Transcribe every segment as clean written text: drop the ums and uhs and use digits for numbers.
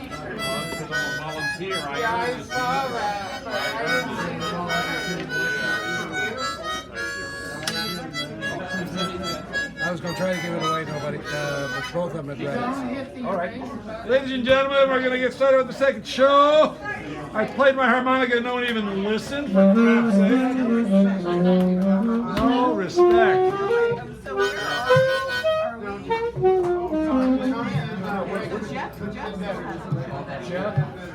Volunteer. Yeah, I saw that, but I didn't see the I was going to try to give it away, nobody, but both of them had read it. All right. Ladies and gentlemen, we're going to get started with the second show. I played my harmonica and no one even listened, for crap's sake. No respect.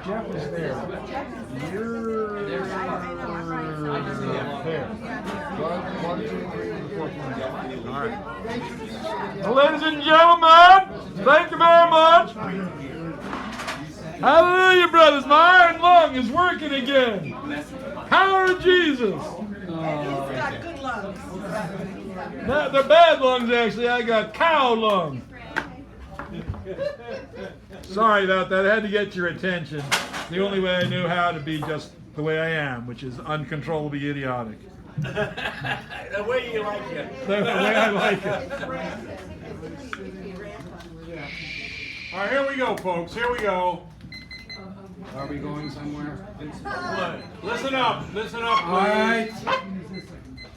Jeff is there. You're there. One, two, three, four. All right. Well, ladies and gentlemen, thank you very much. Hallelujah, brothers. My iron lung is working again. Power of Jesus. He's got good lungs. No, they're bad lungs, actually. I got cow lung. Sorry about that. I had to get your attention. The only way I knew how to be just the way I am, which is uncontrollably idiotic. The way you like it. The way I like it. All right, here we go, folks. Here we go. Are we going somewhere? Listen up. Listen up, All right. please.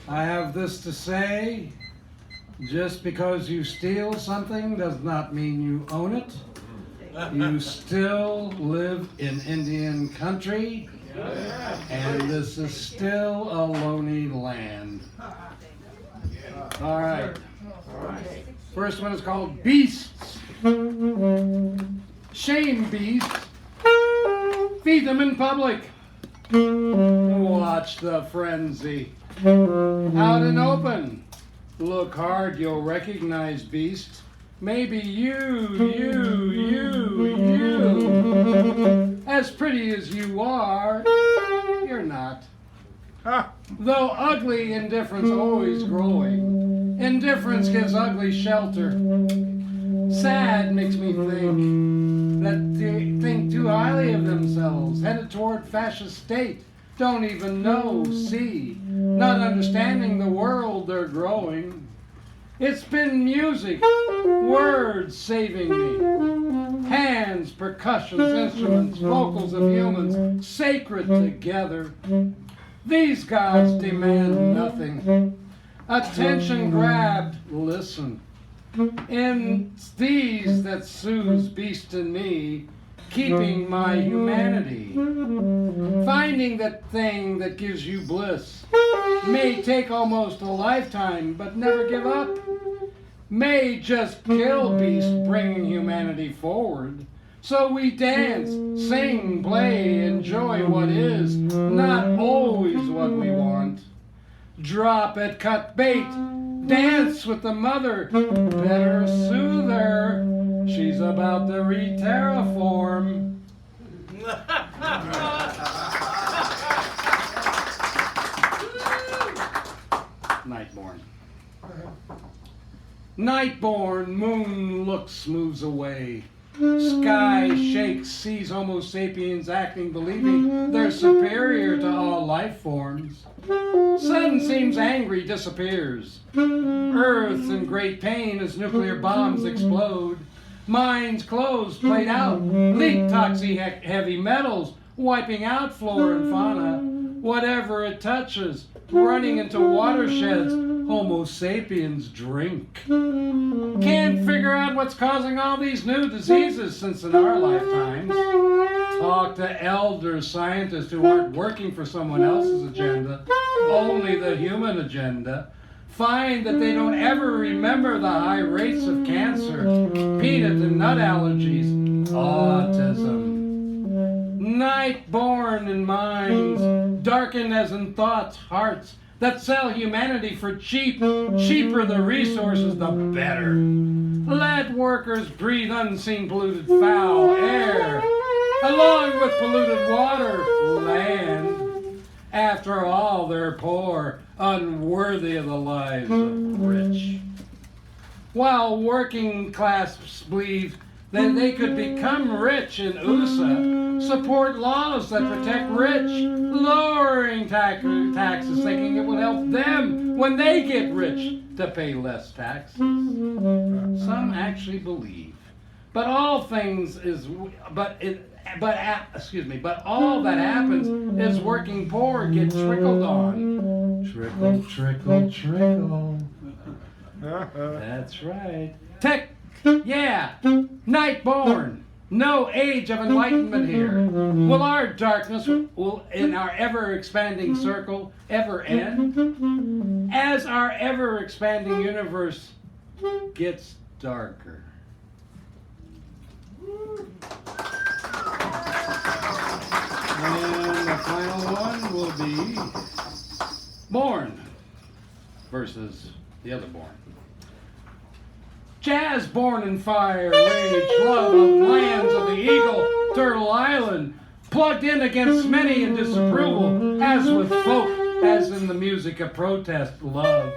I have this to say. Just because you steal something does not mean you own it. You still live in Indian country, and this is still a lonely land. All right. First one is called Beasts. Shame beasts. Feed them in public. Watch the frenzy. Out and open. Look hard, you'll recognize beasts. Maybe you. As pretty as you are, you're not. Though ugly, indifference always growing. Indifference gives ugly shelter. Sad makes me think that they think too highly of themselves, headed toward fascist state. Don't even know, see, not understanding the world they're growing. It's been music, words saving me. Hands, percussions, instruments, vocals of humans, sacred together. These gods demand nothing. Attention grabbed, listen. In these that soothes beast in me, keeping my humanity. Finding that thing that gives you bliss. May take almost a lifetime, but never give up. May just kill beast, bringing humanity forward. So we dance, sing, play, enjoy what is, not always what we want. Drop it, cut bait, dance with the mother, better soothe her. She's about to re-terraform. Nightborn. Nightborn, moon looks, moves away. Sky shakes, sees Homo sapiens acting, believing they're superior to all life forms. Sun seems angry, disappears. Earth in great pain as nuclear bombs explode. Mines closed, played out, leak toxic heavy metals, wiping out flora and fauna. Whatever it touches, running into watersheds, Homo sapiens drink. Can't figure out what's causing all these new diseases since in our lifetimes. Talk to elder scientists who aren't working for someone else's agenda, only the human agenda. Find that they don't ever remember the high rates of cancer, peanut and nut allergies, autism. Night-born in minds, darkened as in thoughts, hearts, that sell humanity for cheap. Cheaper the resources, the better. Let workers breathe unseen polluted foul air, along with polluted water, land. After all, they're poor, unworthy of the lives of rich. While working class believe that they could become rich in USA, support laws that protect rich, lowering taxes, thinking it would help them when they get rich to pay less taxes. Some actually believe. But all things is, but all that happens is working poor get trickled on. Trickle, trickle, trickle. That's right. Night born. No age of enlightenment here. Will our darkness in our ever-expanding circle ever end? As our ever-expanding universe gets darker. And the final one will be Born versus the other Born. Jazz born in fire, rage, love of lands of the eagle, Turtle Island, plugged in against many in disapproval, as with folk, as in the music of protest, love.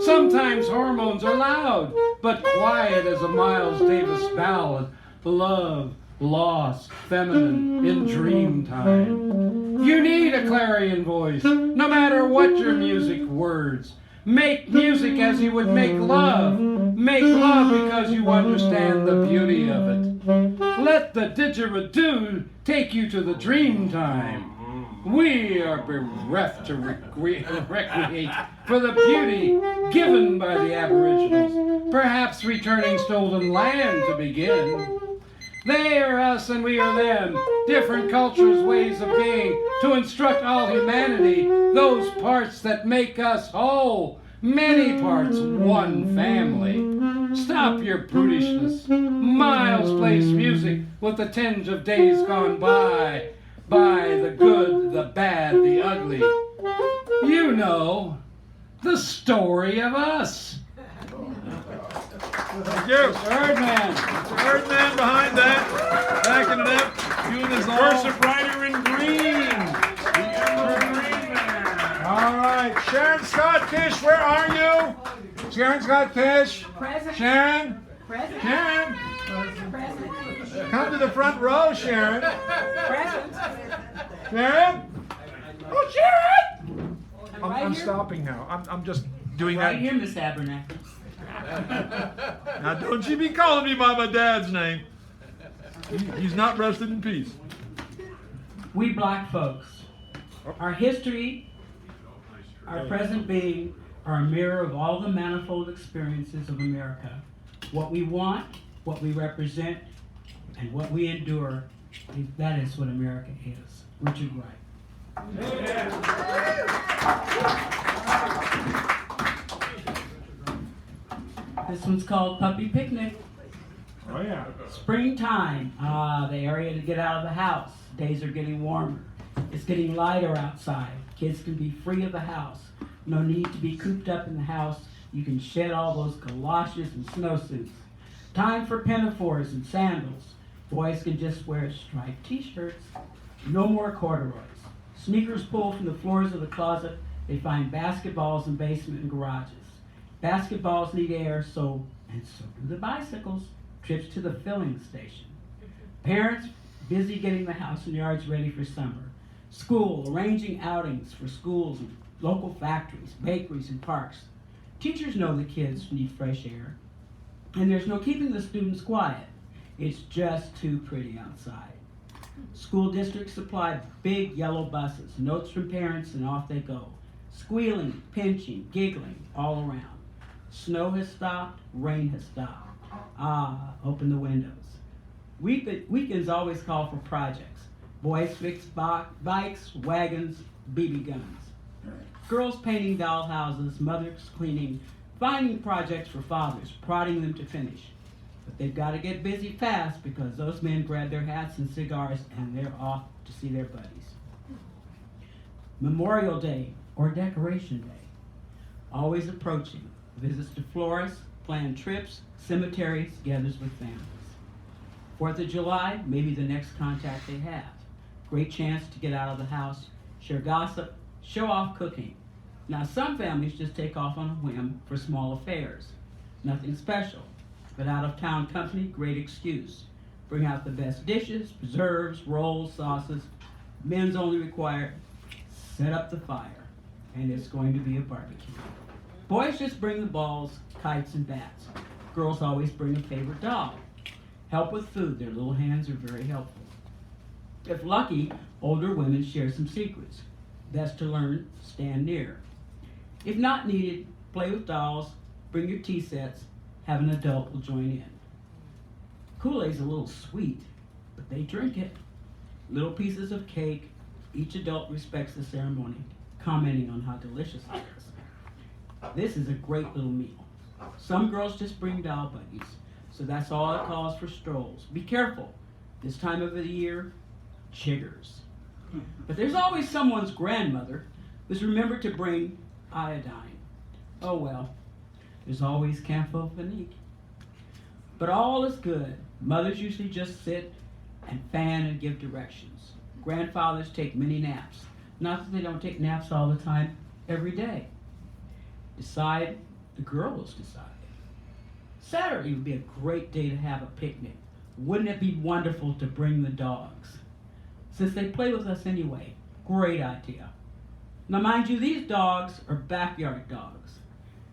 Sometimes hormones are loud, but quiet as a Miles Davis ballad, love, lost, feminine, in dream time. You need a clarion voice, no matter what your music words. Make music as you would make love. Make love because you understand the beauty of it. Let the didgeridoo take you to the dream time. We are bereft to recreate for the beauty given by the Aboriginals, perhaps returning stolen land to begin. They are us and we are them, different cultures, ways of being, to instruct all humanity, those parts that make us whole, many parts, one family. Stop your brutishness. Miles plays music with the tinge of days gone by the good, the bad, the ugly. You know, the story of us. Thank you. Birdman. Birdman behind that. Backing it up. Doing his all. Cursive writer in green. The Green Man. All right. Sharon Scott Tish, where are you? Sharon Scott Tish. Present. Sharon. Present. Sharon. Present. Come to the front row, Sharon. Present. Sharon. Oh, Sharon. Right I'm here. stopping now. I'm just doing Right that. here, Miss Abernathy. Now, don't you be calling me by my dad's name. He's not rested in peace. We black folks, our history, our present being, are a mirror of all the manifold experiences of America. What we want, what we represent, and what we endure, that is what America is. Richard Wright. This one's called Puffy Picnic. Oh, yeah. Springtime, the area to get out of the house. Days are getting warmer. It's getting lighter outside. Kids can be free of the house. No need to be cooped up in the house. You can shed all those galoshes and snowsuits. Time for pinafores and sandals. Boys can just wear striped t-shirts. No more corduroys. Sneakers pulled from the floors of the closet. They find basketballs in basement and garages. Basketballs need air, so do the bicycles. Trips to the filling station. Parents busy getting the house and yards ready for summer. School arranging outings for schools and local factories, bakeries, and parks. Teachers know the kids need fresh air, and there's no keeping the students quiet. It's just too pretty outside. School districts supply big yellow buses, notes from parents, and off they go. Squealing, pinching, giggling all around. Snow has stopped, rain has stopped. Open the windows. Weekends always call for projects. Boys fix bikes, wagons, BB guns. Girls painting dollhouses, mothers cleaning, finding projects for fathers, prodding them to finish. But they've got to get busy fast because those men grab their hats and cigars and they're off to see their buddies. Memorial Day or Decoration Day, always approaching. Visits to florists, planned trips, cemeteries, gathers with families. 4th of July, maybe the next contact they have. Great chance to get out of the house, share gossip, show off cooking. Now some families just take off on a whim for small affairs. Nothing special, but out of town company, great excuse. Bring out the best dishes, preserves, rolls, sauces. Men's only required. Set up the fire, and it's going to be a barbecue. Boys just bring the balls, kites, and bats. Girls always bring a favorite doll. Help with food. Their little hands are very helpful. If lucky, older women share some secrets. Best to learn, stand near. If not needed, play with dolls, bring your tea sets, have an adult will join in. Kool-Aid's a little sweet, but they drink it. Little pieces of cake, each adult respects the ceremony, commenting on how delicious it is. This is a great little meal. Some girls just bring doll buggies, so that's all it calls for strolls. Be careful, this time of the year, chiggers. But there's always someone's grandmother who's remembered to bring iodine. Oh well, there's always Campo Finique. But all is good. Mothers usually just sit and fan and give directions. Grandfathers take many naps. Not that they don't take naps all the time, every day. Decide, the girls decide. Saturday would be a great day to have a picnic. Wouldn't it be wonderful to bring the dogs? Since they play with us anyway, great idea. Now mind you, these dogs are backyard dogs,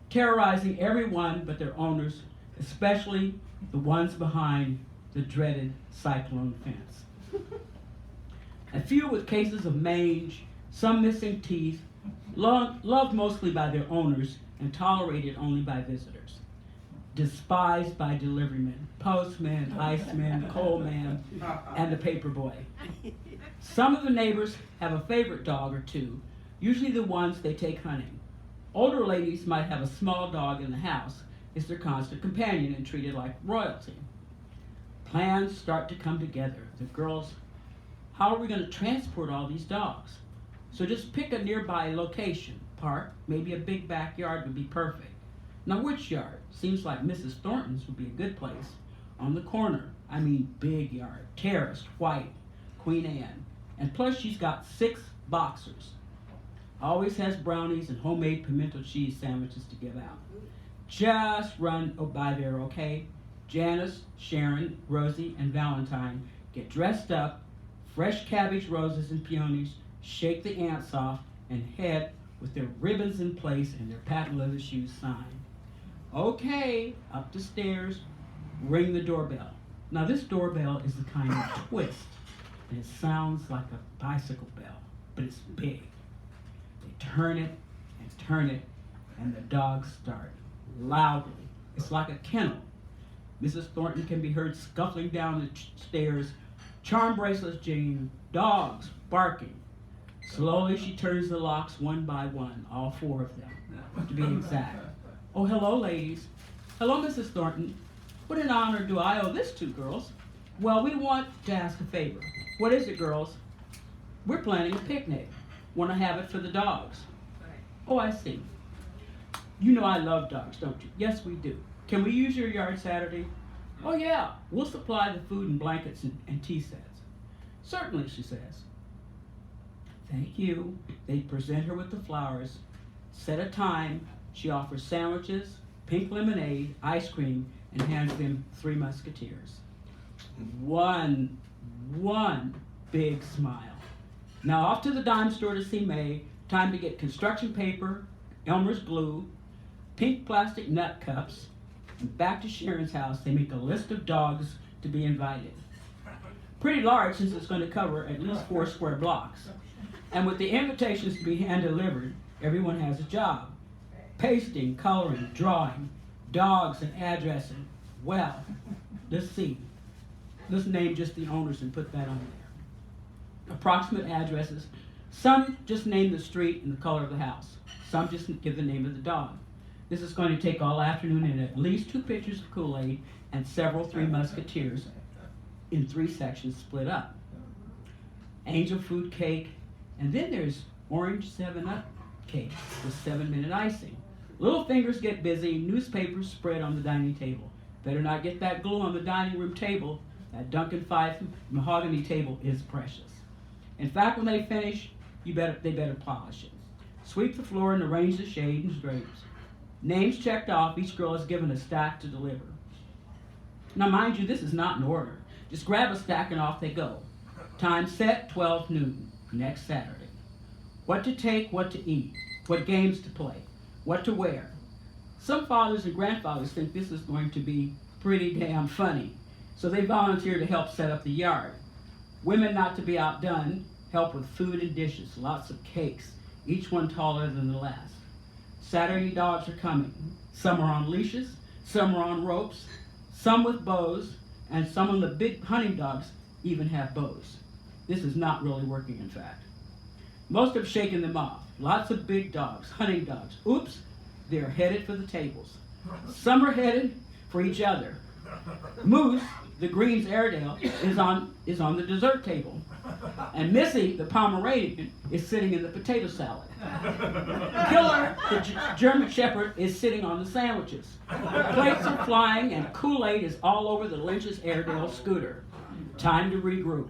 terrorizing everyone but their owners, especially the ones behind the dreaded cyclone fence. A few with cases of mange, some missing teeth, loved mostly by their owners and tolerated only by visitors. Despised by deliverymen, postmen, icemen, coalman, and the paper boy. Some of the neighbors have a favorite dog or two, usually the ones they take hunting. Older ladies might have a small dog in the house. It's their constant companion and treated like royalty. Plans start to come together. The girls, how are we going to transport all these dogs? So just pick a nearby location, park, maybe a big backyard would be perfect. Now which yard? Seems like Mrs. Thornton's would be a good place. On the corner, I mean big yard, terraced, white, Queen Anne. And plus she's got 6 boxers. Always has brownies and homemade pimento cheese sandwiches to give out. Just run by there, okay? Janice, Sharon, Rosie, and Valentine get dressed up, fresh cabbage, roses, and peonies, shake the ants off, and head with their ribbons in place and their patent leather shoes signed. Okay, up the stairs, ring the doorbell. Now this doorbell is the kind of twist, and it sounds like a bicycle bell, but it's big. They turn it, and the dogs start loudly. It's like a kennel. Mrs. Thornton can be heard scuffling down the stairs, charm bracelets jingling, dogs barking. Slowly she turns the locks one by one, all 4 of them, to be exact. Oh, hello, ladies. Hello, Mrs. Thornton. What an honor do I owe this to, girls? Well, we want to ask a favor. What is it, girls? We're planning a picnic. Want to have it for the dogs. Oh, I see. You know I love dogs, don't you? Yes, we do. Can we use your yard Saturday? Oh, yeah. We'll supply the food and blankets and tea sets. Certainly, she says. Thank you. They present her with the flowers. Set a time. She offers sandwiches, pink lemonade, ice cream, and hands them 3 musketeers. One big smile. Now off to the dime store to see May. Time to get construction paper, Elmer's glue, pink plastic nut cups, and back to Sharon's house. They make a list of dogs to be invited. Pretty large since it's going to cover at least 4 square blocks. And with the invitations to be hand-delivered, everyone has a job. Pasting, coloring, drawing, dogs and addressing. Well, let's see. Let's name just the owners and put that on there. Approximate addresses. Some just name the street and the color of the house. Some just give the name of the dog. This is going to take all afternoon and at least 2 pitchers of Kool-Aid and several 3 musketeers in 3 sections split up. Angel food cake, and then there's orange 7-Up cake with 7-minute icing. Little fingers get busy, newspapers spread on the dining table. Better not get that glue on the dining room table. That Duncan 5 mahogany table is precious. In fact, when they finish, they better polish it. Sweep the floor and arrange the shade and drapes. Names checked off, each girl is given a stack to deliver. Now mind you, this is not in order. Just grab a stack and off they go. Time set, 12 noon, next Saturday. What to take, what to eat, what games to play, what to wear. Some fathers and grandfathers think this is going to be pretty damn funny. So they volunteer to help set up the yard. Women, not to be outdone, help with food and dishes, lots of cakes, each one taller than the last. Saturday dogs are coming. Some are on leashes, some are on ropes, some with bows, and some of the big hunting dogs even have bows. This is not really working, in fact. Most have shaken them off. Lots of big dogs, hunting dogs. Oops, they're headed for the tables. Some are headed for each other. Moose, the Green's Airedale, is on the dessert table. And Missy, the Pomeranian, is sitting in the potato salad. Killer, the German Shepherd, is sitting on the sandwiches. Plates are flying and Kool-Aid is all over the Lynch's Airedale scooter. Time to regroup.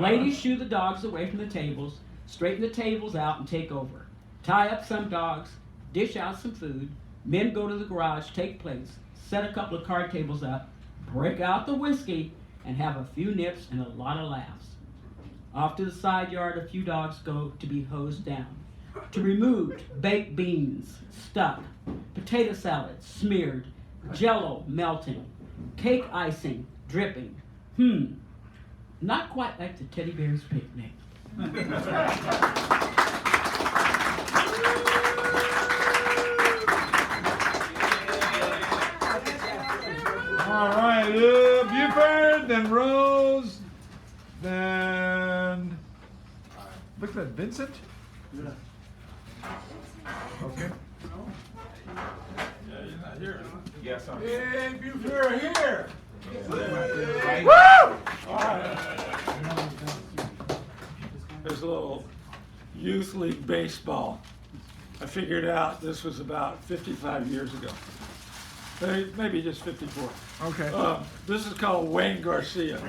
Ladies shoo the dogs away from the tables, straighten the tables out and take over. Tie up some dogs, dish out some food. Men go to the garage, take plates, set a couple of card tables up, break out the whiskey, and have a few nips and a lot of laughs. Off to the side yard, a few dogs go to be hosed down. To removed, baked beans, stuck, potato salad, smeared, jello, melting, cake icing, dripping. Not quite like the teddy bear's picnic. All right, Buford, then Rose, then look at that, Vincent. Okay. Yes, I'm Hey, Buford here. Woo! There's a little youth league baseball. I figured out this was about 55 years ago. Maybe just 54. Okay. This is called Wayne Garcia.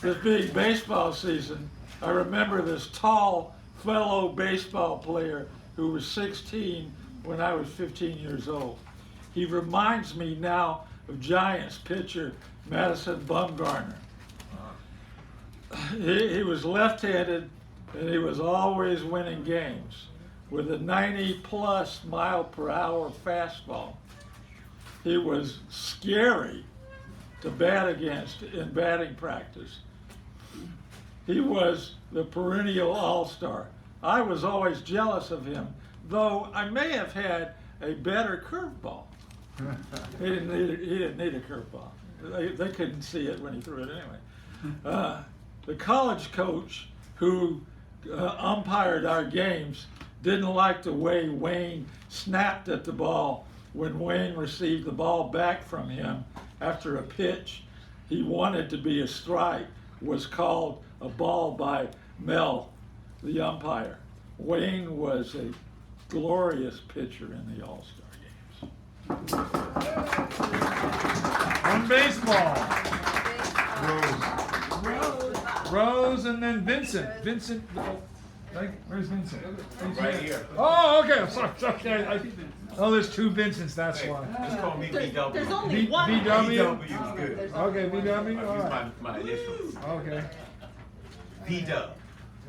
This big baseball season, I remember this tall fellow baseball player who was 16 when I was 15 years old. He reminds me now of Giants pitcher Madison Bumgarner. He was left-handed and he was always winning games with a 90+ mile per hour fastball. He was scary to bat against in batting practice. He was the perennial all-star. I was always jealous of him, though I may have had a better curveball. He didn't need a curveball. They couldn't see it when he threw it anyway. The college coach who umpired our games didn't like the way Wayne snapped at the ball when Wayne received the ball back from him after a pitch he wanted to be a strike was called a ball by Mel, the umpire. Wayne was a glorious pitcher in the All-Star games. On baseball. Rose, and then Vincent. Vincent, where's Vincent? right here. Oh, okay. I'm sorry. There's two Vincents. That's why. Just call me BW. There's only one. VW. BW is good. Okay, VW. I All use right. my initials. Okay. BW.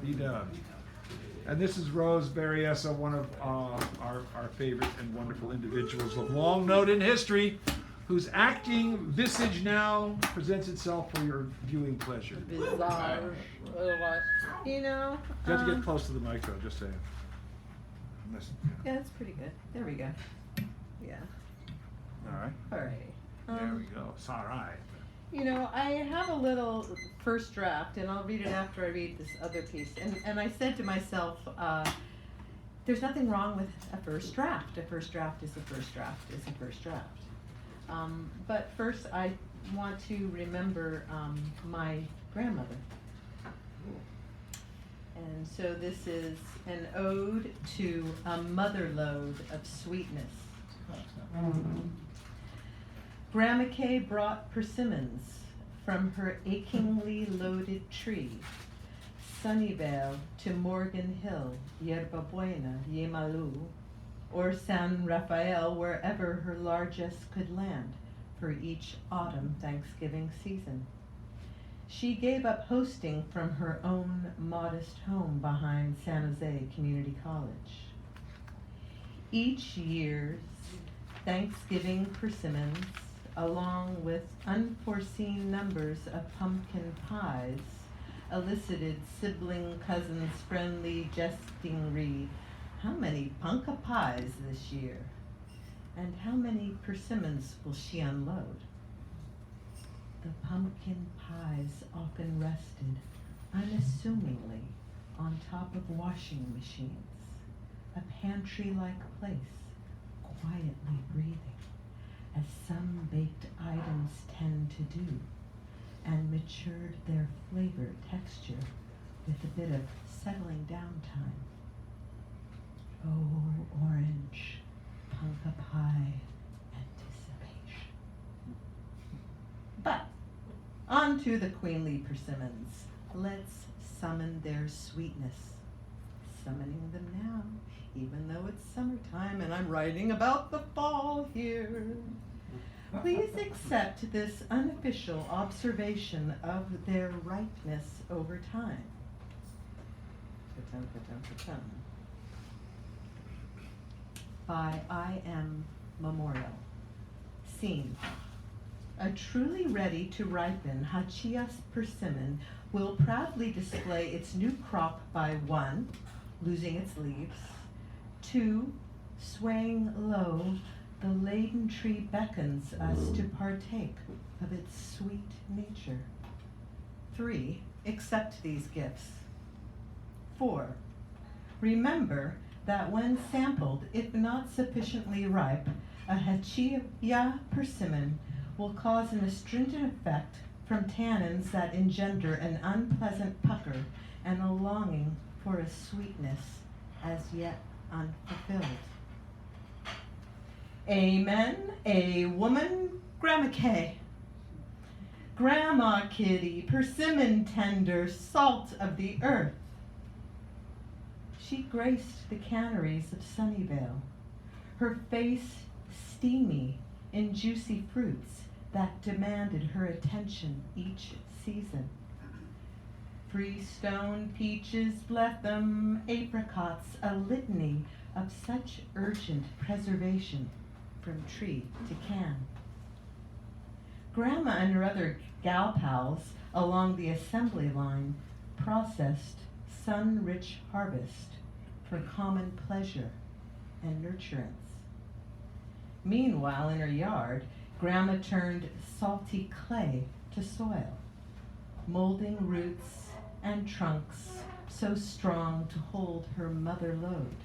VW. And this is Rose Berryessa, one of our favorite and wonderful individuals of long note in history, whose acting visage now presents itself for your viewing pleasure. Bizarre. You know. You have to get close to the mic though, just saying. Listen. Yeah, that's pretty good. There we go. Yeah. All right. All right. There we go. It's all right. You know, I have a little first draft, and I'll read it after I read this other piece. And I said to myself, there's nothing wrong with a first draft. A first draft is a first draft is a first draft. But first, I want to remember my grandmother. And so this is an ode to a motherlode of sweetness. Grandma Kay brought persimmons from her achingly loaded tree. Sunnyvale to Morgan Hill, Yerba Buena, Yemalu, or San Rafael, wherever her largesse could land for each autumn Thanksgiving season. She gave up hosting from her own modest home behind San Jose Community College. Each year's Thanksgiving persimmons along with unforeseen numbers of pumpkin pies, elicited sibling cousins' friendly jestingry. How many punka pies this year? And how many persimmons will she unload? The pumpkin pies often rested unassumingly on top of washing machines, a pantry-like place, quietly breathing, as some baked items tend to do, and matured their flavor texture with a bit of settling down time. Oh, orange, punka pie, anticipation. But on to the queenly persimmons. Let's summon their sweetness. Summoning them now, even though it's summertime and I'm writing about the fall here. Please accept this unofficial observation of their ripeness over time. By I M Memorial. Scene. A truly ready to ripen Hachias persimmon will proudly display its new crop by 1, losing its leaves, 2, swaying low, the laden tree beckons us to partake of its sweet nature. 3, accept these gifts. 4, remember that when sampled, if not sufficiently ripe, a Hachia persimmon will cause an astringent effect from tannins that engender an unpleasant pucker and a longing for a sweetness as yet unfulfilled. Amen, a woman, Grandma K. Grandma Kitty, persimmon tender, salt of the earth. She graced the canneries of Sunnyvale, her face steamy in juicy fruits that demanded her attention each season. Freestone, peaches, bletham, apricots, a litany of such urgent preservation from tree to can. Grandma and her other gal pals along the assembly line processed sun-rich harvest for common pleasure and nurturance. Meanwhile, in her yard, Grandma turned salty clay to soil, molding roots and trunks so strong to hold her mother load.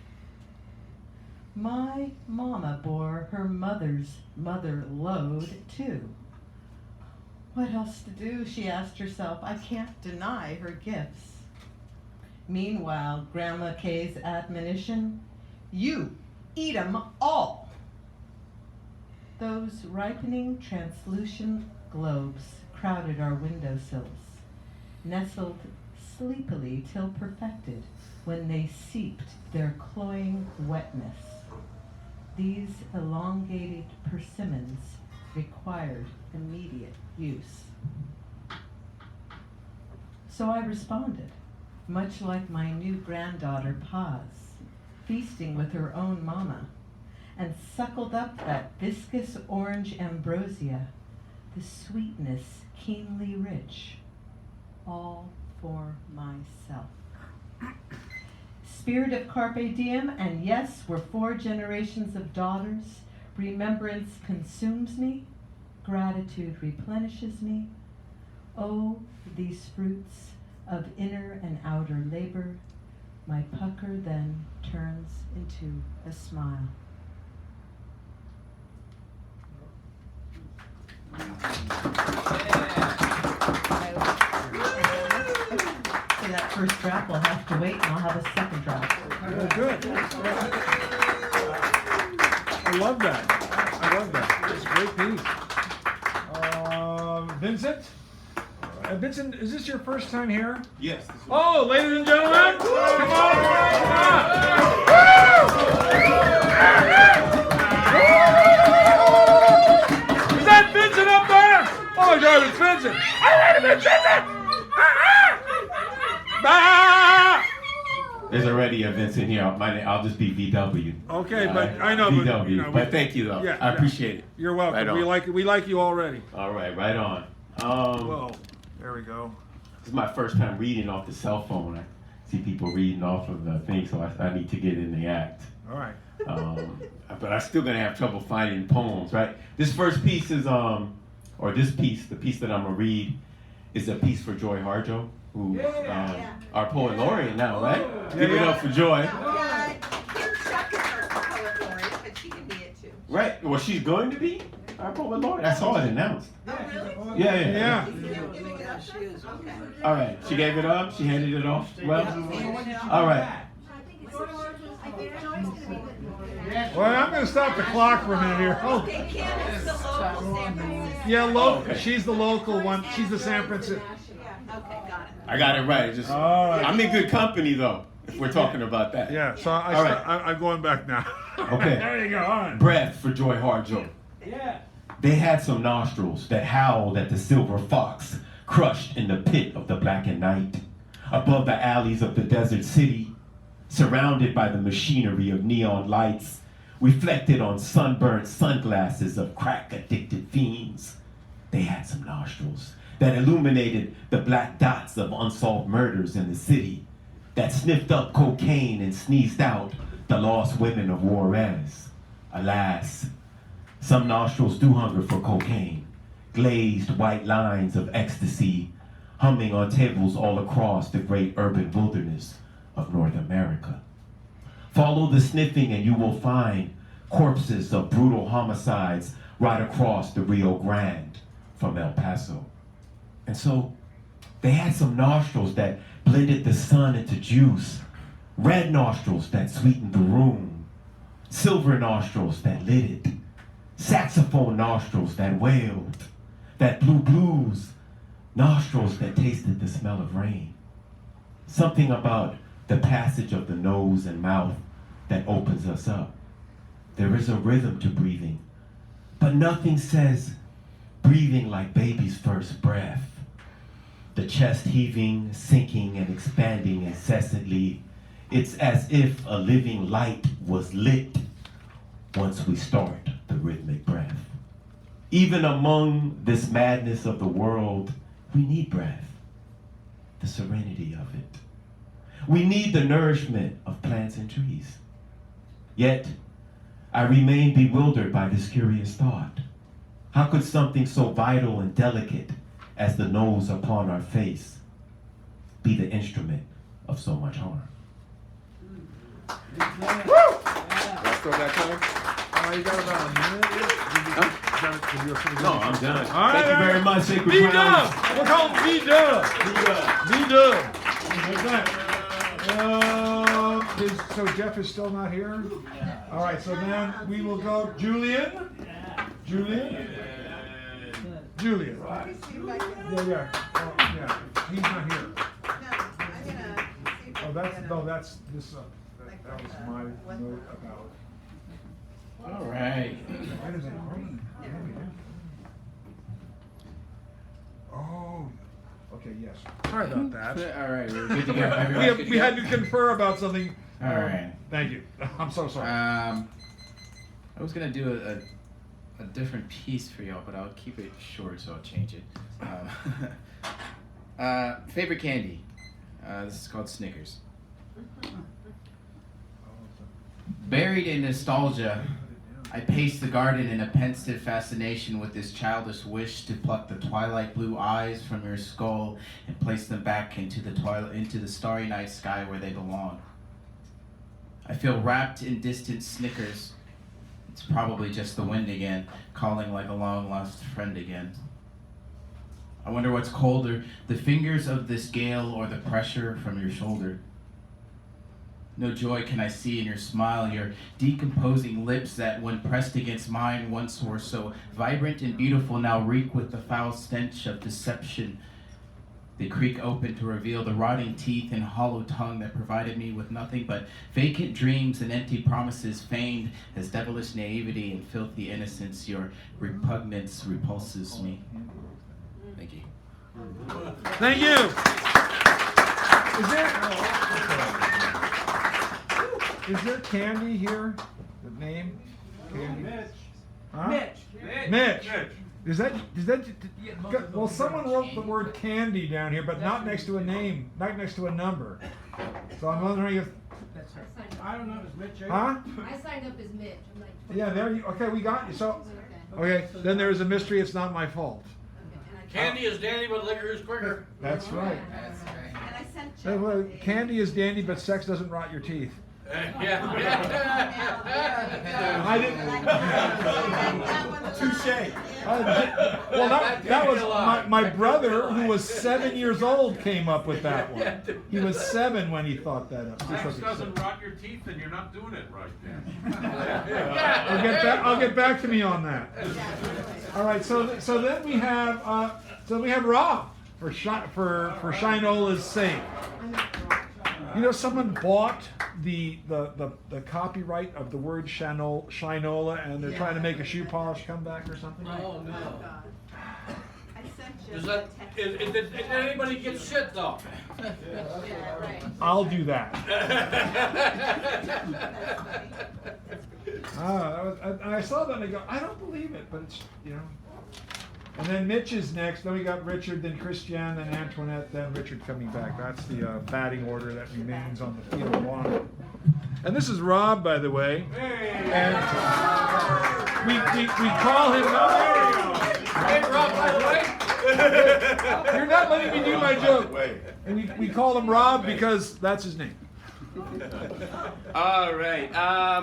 My mama bore her mother's mother load, too. What else to do, she asked herself. I can't deny her gifts. Meanwhile, Grandma K's admonition, you eat 'em all. Those ripening translucent globes crowded our windowsills, nestled sleepily till perfected when they seeped their cloying wetness. These elongated persimmons required immediate use. So I responded, much like my new granddaughter Paz, feasting with her own mama, and suckled up that viscous orange ambrosia, the sweetness keenly rich, all for myself. Spirit of Carpe Diem, and yes, we're 4 generations of daughters. Remembrance consumes me, gratitude replenishes me. Oh, these fruits of inner and outer labor, my pucker then turns into a smile. See, that first drop will have to wait, and I'll have a second drop. Oh, good. I love that. It's a great piece. Vincent? Vincent, is this your first time here? Yes. Oh, ladies and gentlemen, come on! Is that Vincent up there? Oh my God, it's Vincent! All right, it's Vincent! Bah! There's already events in here. I'll just be VW. Okay, but I know, but VW. you know, But thank you though. I appreciate it. You're welcome. Right on. We like you already. All right, right on. Whoa, there we go. This is my first time reading off the cell phone. I see people reading off of the thing, so I need to get in the act. All right. But I'm still gonna have trouble finding poems, right? This first piece is or this piece, the piece that I'm gonna read, is a piece for Joy Harjo, who's our poet laureate now, right? Give it up for Joy. Kim Chuck is our poet laureate, but she can be it too. Right. Well, she's going to be our poet laureate. I saw it announced. Oh, really? Yeah. You're giving it up? Okay. All right. She gave it up. She handed it off. Well. All right. Well, I'm going to stop the clock for a minute here. Oh. Okay, Kim is the local San Francisco. Yeah, local. Okay. She's the local one. She's the San Francisco. Okay, got it. I got it right. Just. All right. I'm in good company though. If we're talking about that. Yeah. So All right. I'm going back now. Okay. There you go. All right. Breath for Joy Harjo. Yeah. They had some nostrils that howled at the silver fox, crushed in the pit of the blackened night, above the alleys of the desert city, surrounded by the machinery of neon lights, reflected on sunburnt sunglasses of crack-addicted fiends. They had some nostrils that illuminated the black dots of unsolved murders in the city, that sniffed up cocaine and sneezed out the lost women of Juarez. Alas, some nostrils do hunger for cocaine, glazed white lines of ecstasy, humming on tables all across the great urban wilderness of North America. Follow the sniffing and you will find corpses of brutal homicides right across the Rio Grande from El Paso. And so they had some nostrils that blended the sun into juice, red nostrils that sweetened the room, silver nostrils that lit it, saxophone nostrils that wailed, that blew blues, nostrils that tasted the smell of rain. Something about the passage of the nose and mouth that opens us up. There is a rhythm to breathing, but nothing says breathing like baby's first breath. The chest heaving, sinking, and expanding incessantly. It's as if a living light was lit once we start the rhythmic breath. Even among this madness of the world, we need breath, the serenity of it. We need the nourishment of plants and trees. Yet, I remain bewildered by this curious thought. How could something so vital and delicate as the nose upon our face be the instrument of so much harm? Still got time? You got about a minute? No, I'm done. All right, Thank you very much, Sacred B-Dub! Grounds. We'll call him B-Dub. B-Dub. So Jeff is still not here? All right, so then we will go Julian. Julian? Julian. Yeah. Oh, yeah. He's not here. Oh, that's this. That was my note about. All right. Why does it green? Oh. Okay. Yes. Sorry about that. All right, we're good to go. Everybody's good to We go? had to confer about something. All right. Thank you. I'm so sorry. I was gonna do a different piece for y'all, but I'll keep it short, so I'll change it. Favorite candy. This is called Snickers. Buried in nostalgia, I paced the garden in a pensive fascination with this childish wish to pluck the twilight blue eyes from your skull and place them back into the starry night sky where they belong. I feel wrapped in distant Snickers. It's probably just the wind again, calling like a long-lost friend again. I wonder what's colder, the fingers of this gale or the pressure from your shoulder. No joy can I see in your smile, your decomposing lips that when pressed against mine once were so vibrant and beautiful now reek with the foul stench of deception. They creak open to reveal the rotting teeth and hollow tongue that provided me with nothing but vacant dreams and empty promises feigned as devilish naivety and filthy innocence. Your repugnance repulses me. Thank you. Thank you. Is there? Is there Candy here? The name? Candy? Mitch. Huh? Mitch. Mitch. Is that? Well, someone wrote the word candy down here, but not next to a name, not next to a number. So I'm wondering if. I don't know, is Mitch here? Huh? I signed up as Mitch. I'm like, Yeah, there you. Okay, we got you. So. okay. Okay, then there is a mystery. It's not my fault. Candy is dandy, but liquor is quicker. That's right. That's right. And I sent So, you. well, candy is dandy, but sex doesn't rot your teeth. Yeah. I didn't. Touche. Well, that was my brother, who was 7 years old, came up with that one. He was 7 when he thought that up. Sex doesn't rot your teeth, and you're not doing it right then. I'll get back to me on that. All right. So then we have Rob for Shinola's sake. You know, someone bought the copyright of the word Shinola, and they're trying to make a shoe polish comeback or something. Oh no. I sent you. Does that? Did anybody get shit though? Yeah, right. I'll do that. I saw that and I go, I don't believe it, but it's, you know. And then Mitch is next. Then we got Richard, then Christiane, then Antoinette, then Richard coming back. That's the batting order that remains on the field of honor. And this is Rob, by the way. And we call him. Hey, Rob, by the way. You're not letting me do my joke. And we call him Rob because that's his name. All right.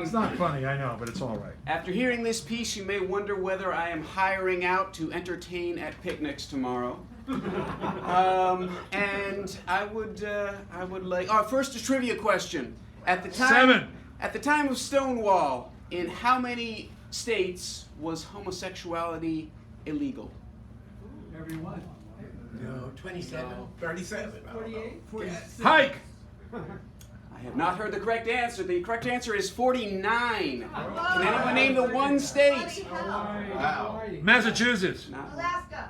It's not funny, I know, but it's all right. After hearing this piece, you may wonder whether I am hiring out to entertain at picnics tomorrow. And I would like. Oh, first a trivia question. At the time. 7. At the time of Stonewall, in how many states was homosexuality illegal? Everyone. No, 27. 37. 48? 46. Hike! I have not heard the correct answer. The correct answer is 49. Can anyone name the one state? Wow. Massachusetts. No. Alaska.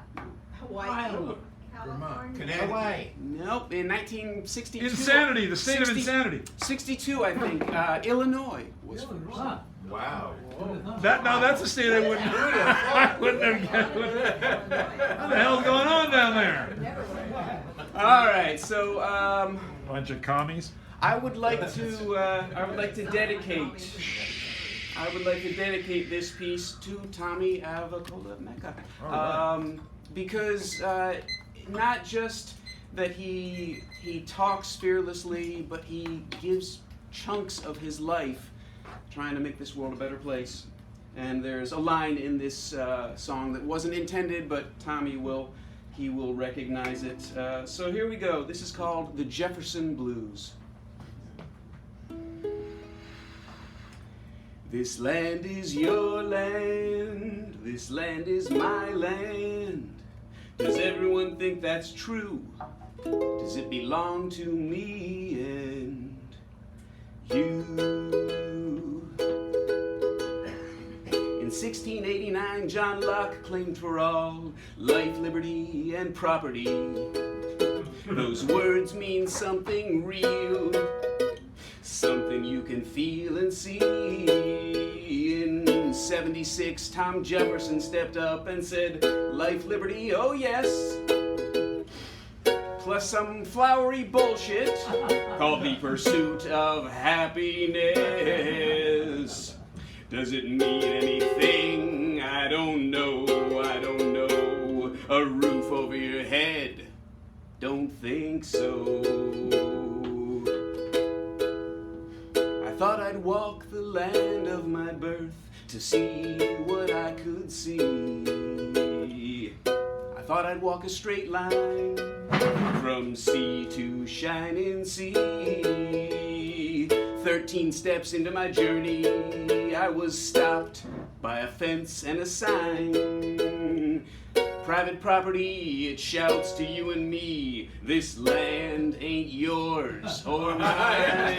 Hawaii. California. Hawaii. Nope. In 1962. Insanity, the state of 60 insanity. 62, I think. Illinois was first. Wow. That's a state I wouldn't have guessed. What the hell's going on down there? All right. So Bunch of commies. I would like to dedicate this piece to Tommy Avocola Mecca. Because not just that he talks fearlessly, but he gives chunks of his life trying to make this world a better place. And there's a line in this song that wasn't intended, but Tommy will recognize it. So here we go. This is called the Jefferson Blues. This land is your land, this land is my land. Does everyone think that's true? Does it belong to me and you? In 1689, John Locke claimed for all life, liberty, and property. Those words mean something real, something you can feel and see. In 76, Tom Jefferson stepped up and said, life, liberty, oh yes. Plus some flowery bullshit called the pursuit of happiness. Does it mean anything? I don't know. A roof over your head? Don't think so. I thought I'd walk the land of my birth to see what I could see. I thought I'd walk a straight line from sea to shining sea. 13 steps into my journey, I was stopped by a fence and a sign. Private property, it shouts to you and me, this land ain't yours or mine.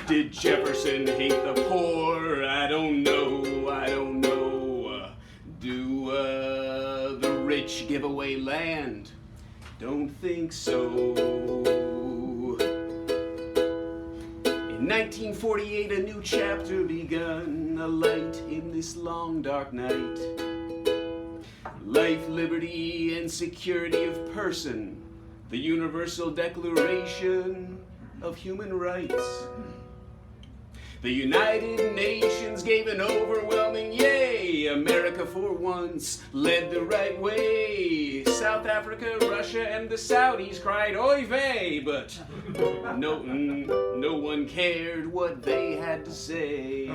Did Jefferson hate the poor? I don't know. Do the rich give away land? Don't think so. 1948, a new chapter begun, a light in this long dark night. Life, liberty, and security of person, the Universal Declaration of Human Rights. The United Nations gave an overwhelming yay. America for once led the right way. South Africa, Russia, and the Saudis cried oy vey, but no one cared what they had to say.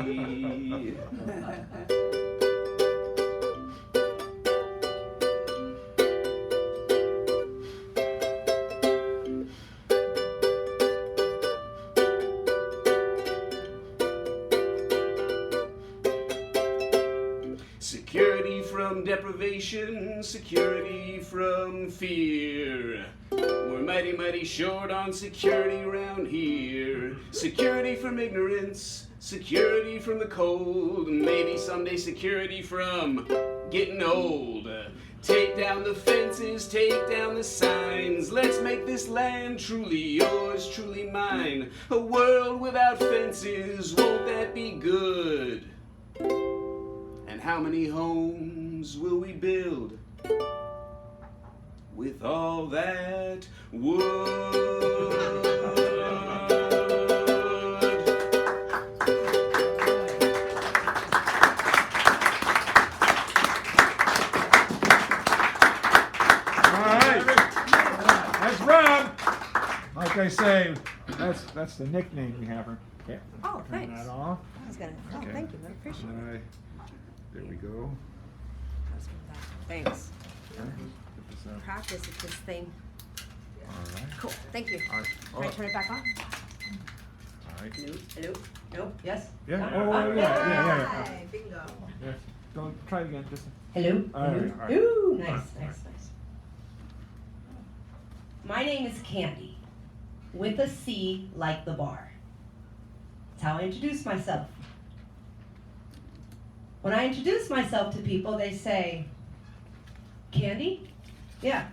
Security from deprivation, security from fear. We're mighty, mighty short on security around here. Security from ignorance, security from the cold. Maybe someday security from getting old. Take down the fences, take down the signs. Let's make this land truly yours, truly mine. A world without fences, won't that be good? And how many homes will we build with all that wood? All right. That's Rob. Like I say, that's the nickname we have her. Okay. Oh, Turn thanks. that off. I was gonna. Oh, Okay. thank you. I appreciate it. All right. There we go. Thanks. Okay, put this up. Practice with this thing. All right. Cool. Thank you. All right. Can I turn it back on? All right. Hello. Hello. No. Yes. Yeah. Oh, yeah. Hi. Bingo. Yeah. Don't try it again. Just. Hello. All right. Hello. All right. Ooh, nice, All nice, right. nice. My name is Candy, with a C like the bar. That's how I introduce myself. When I introduce myself to people, they say, Candy? Yeah.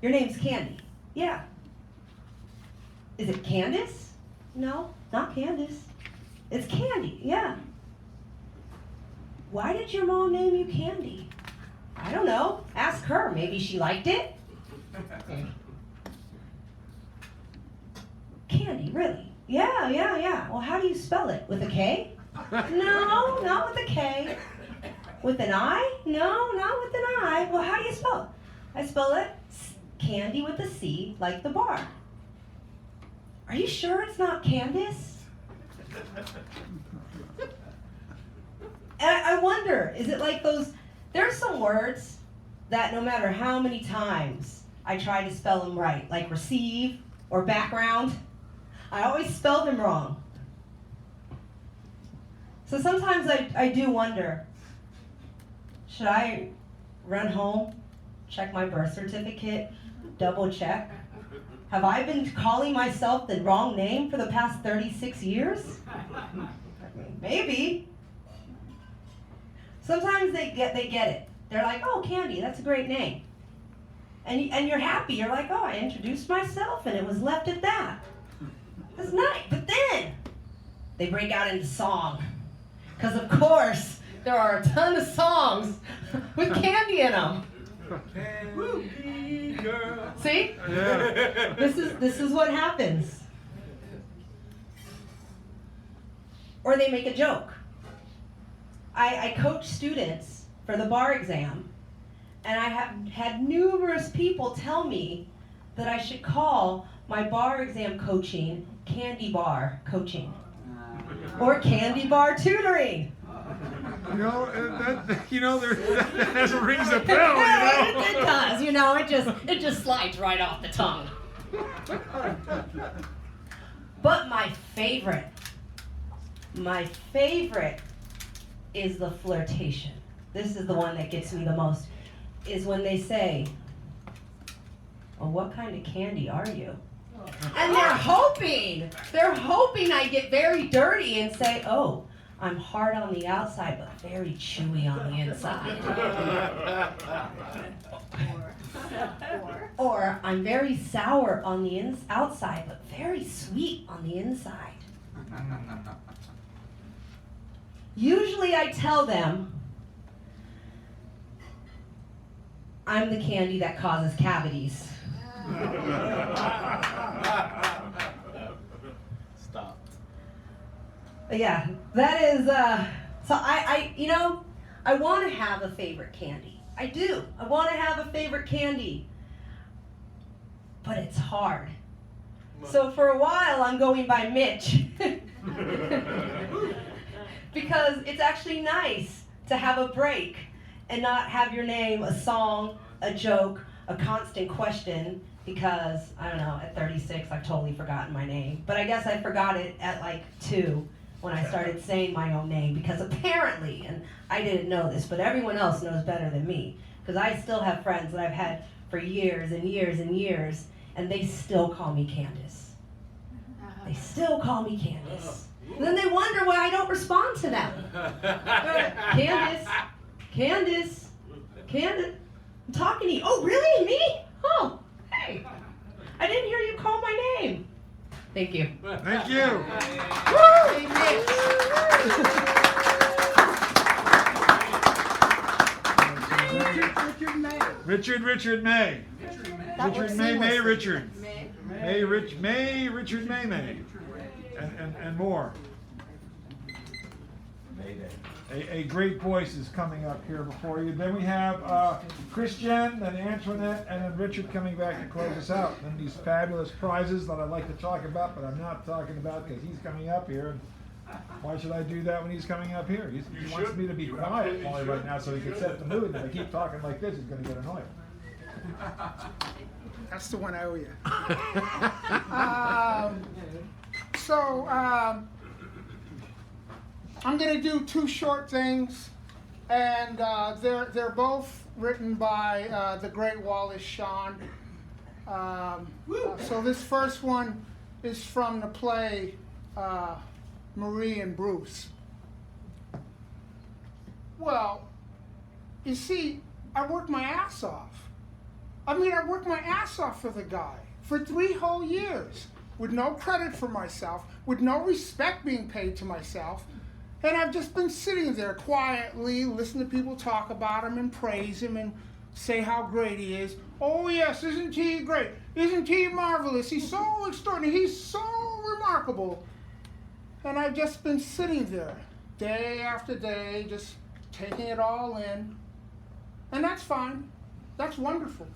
Your name's Candy? Yeah. Is it Candace? No, not Candace. It's Candy, yeah. Why did your mom name you Candy? I don't know. Ask her. Maybe she liked it. Candy, really? Yeah. Well, how do you spell it? With a K? No, not with a K. With an I? No, not with an I. Well, how do you spell it? I spell it Candy with a C, like the bar. Are you sure it's not Candace? And I wonder, is it like those, there's some words that no matter how many times I try to spell them right, like receive or background, I always spell them wrong. So sometimes I do wonder, should I run home, check my birth certificate, double check? Have I been calling myself the wrong name for the past 36 years? Maybe. Sometimes they get it. They're like, oh, Candy, that's a great name. And you're happy. You're like, oh, I introduced myself and it was left at that. That's nice. But then they break out into song. Because of course, there are a ton of songs with Candy in them. See? Yeah. This is what happens. Or they make a joke. I coach students for the bar exam, and I have had numerous people tell me that I should call my bar exam coaching Candy Bar Coaching or Candy Bar Tutoring. That rings a bell, It does, it just slides right off the tongue. But my favorite is the flirtation. This is the one that gets me the most, is when they say, well, what kind of candy are you? And they're hoping I get very dirty and say, oh, I'm hard on the outside, but very chewy on the inside. Or I'm very sour on the outside, but very sweet on the inside. Usually I tell them I'm the candy that causes cavities. Stop. But yeah, that is, so I want to have a favorite candy. I do. I want to have a favorite candy. But it's hard. So for a while, I'm going by Mitch. Because it's actually nice to have a break and not have your name a song, a joke, a constant question, because, I don't know, at 36, I've totally forgotten my name. But I guess I forgot it at like 2 when I started saying my own name, because apparently, and I didn't know this, but everyone else knows better than me, because I still have friends that I've had for years and years and years, and they still call me Candace. They still call me Candace. And then they wonder why I don't respond to them. Candace, Candace, Candace, I'm talking to you. Oh, really? Me? Oh, hey. I didn't hear you call my name. Thank you. Thank you. Richard May. Richard May, Richard. Richard May. And more. A great voice is coming up here before you. Then we have Christian, then Antoinette, and then Richard coming back to close us out. And these fabulous prizes that I'd like to talk about, but I'm not talking about because he's coming up here. And why should I do that when he's coming up here? He wants me to be quiet right now so he can set the mood. And if I keep talking like this, he's going to get annoyed. That's the one I owe you. I'm going to do 2 short things, and they're both written by the great Wallace Shawn. So this first one is from the play Marie and Bruce. Well, you see, I worked my ass off. I worked my ass off for the guy for 3 whole years with no credit for myself, with no respect being paid to myself. And I've just been sitting there quietly, listening to people talk about him and praise him and say how great he is. Oh yes, isn't he great? Isn't he marvelous? He's so extraordinary. He's so remarkable. And I've just been sitting there day after day, just taking it all in. And that's fine. That's wonderful.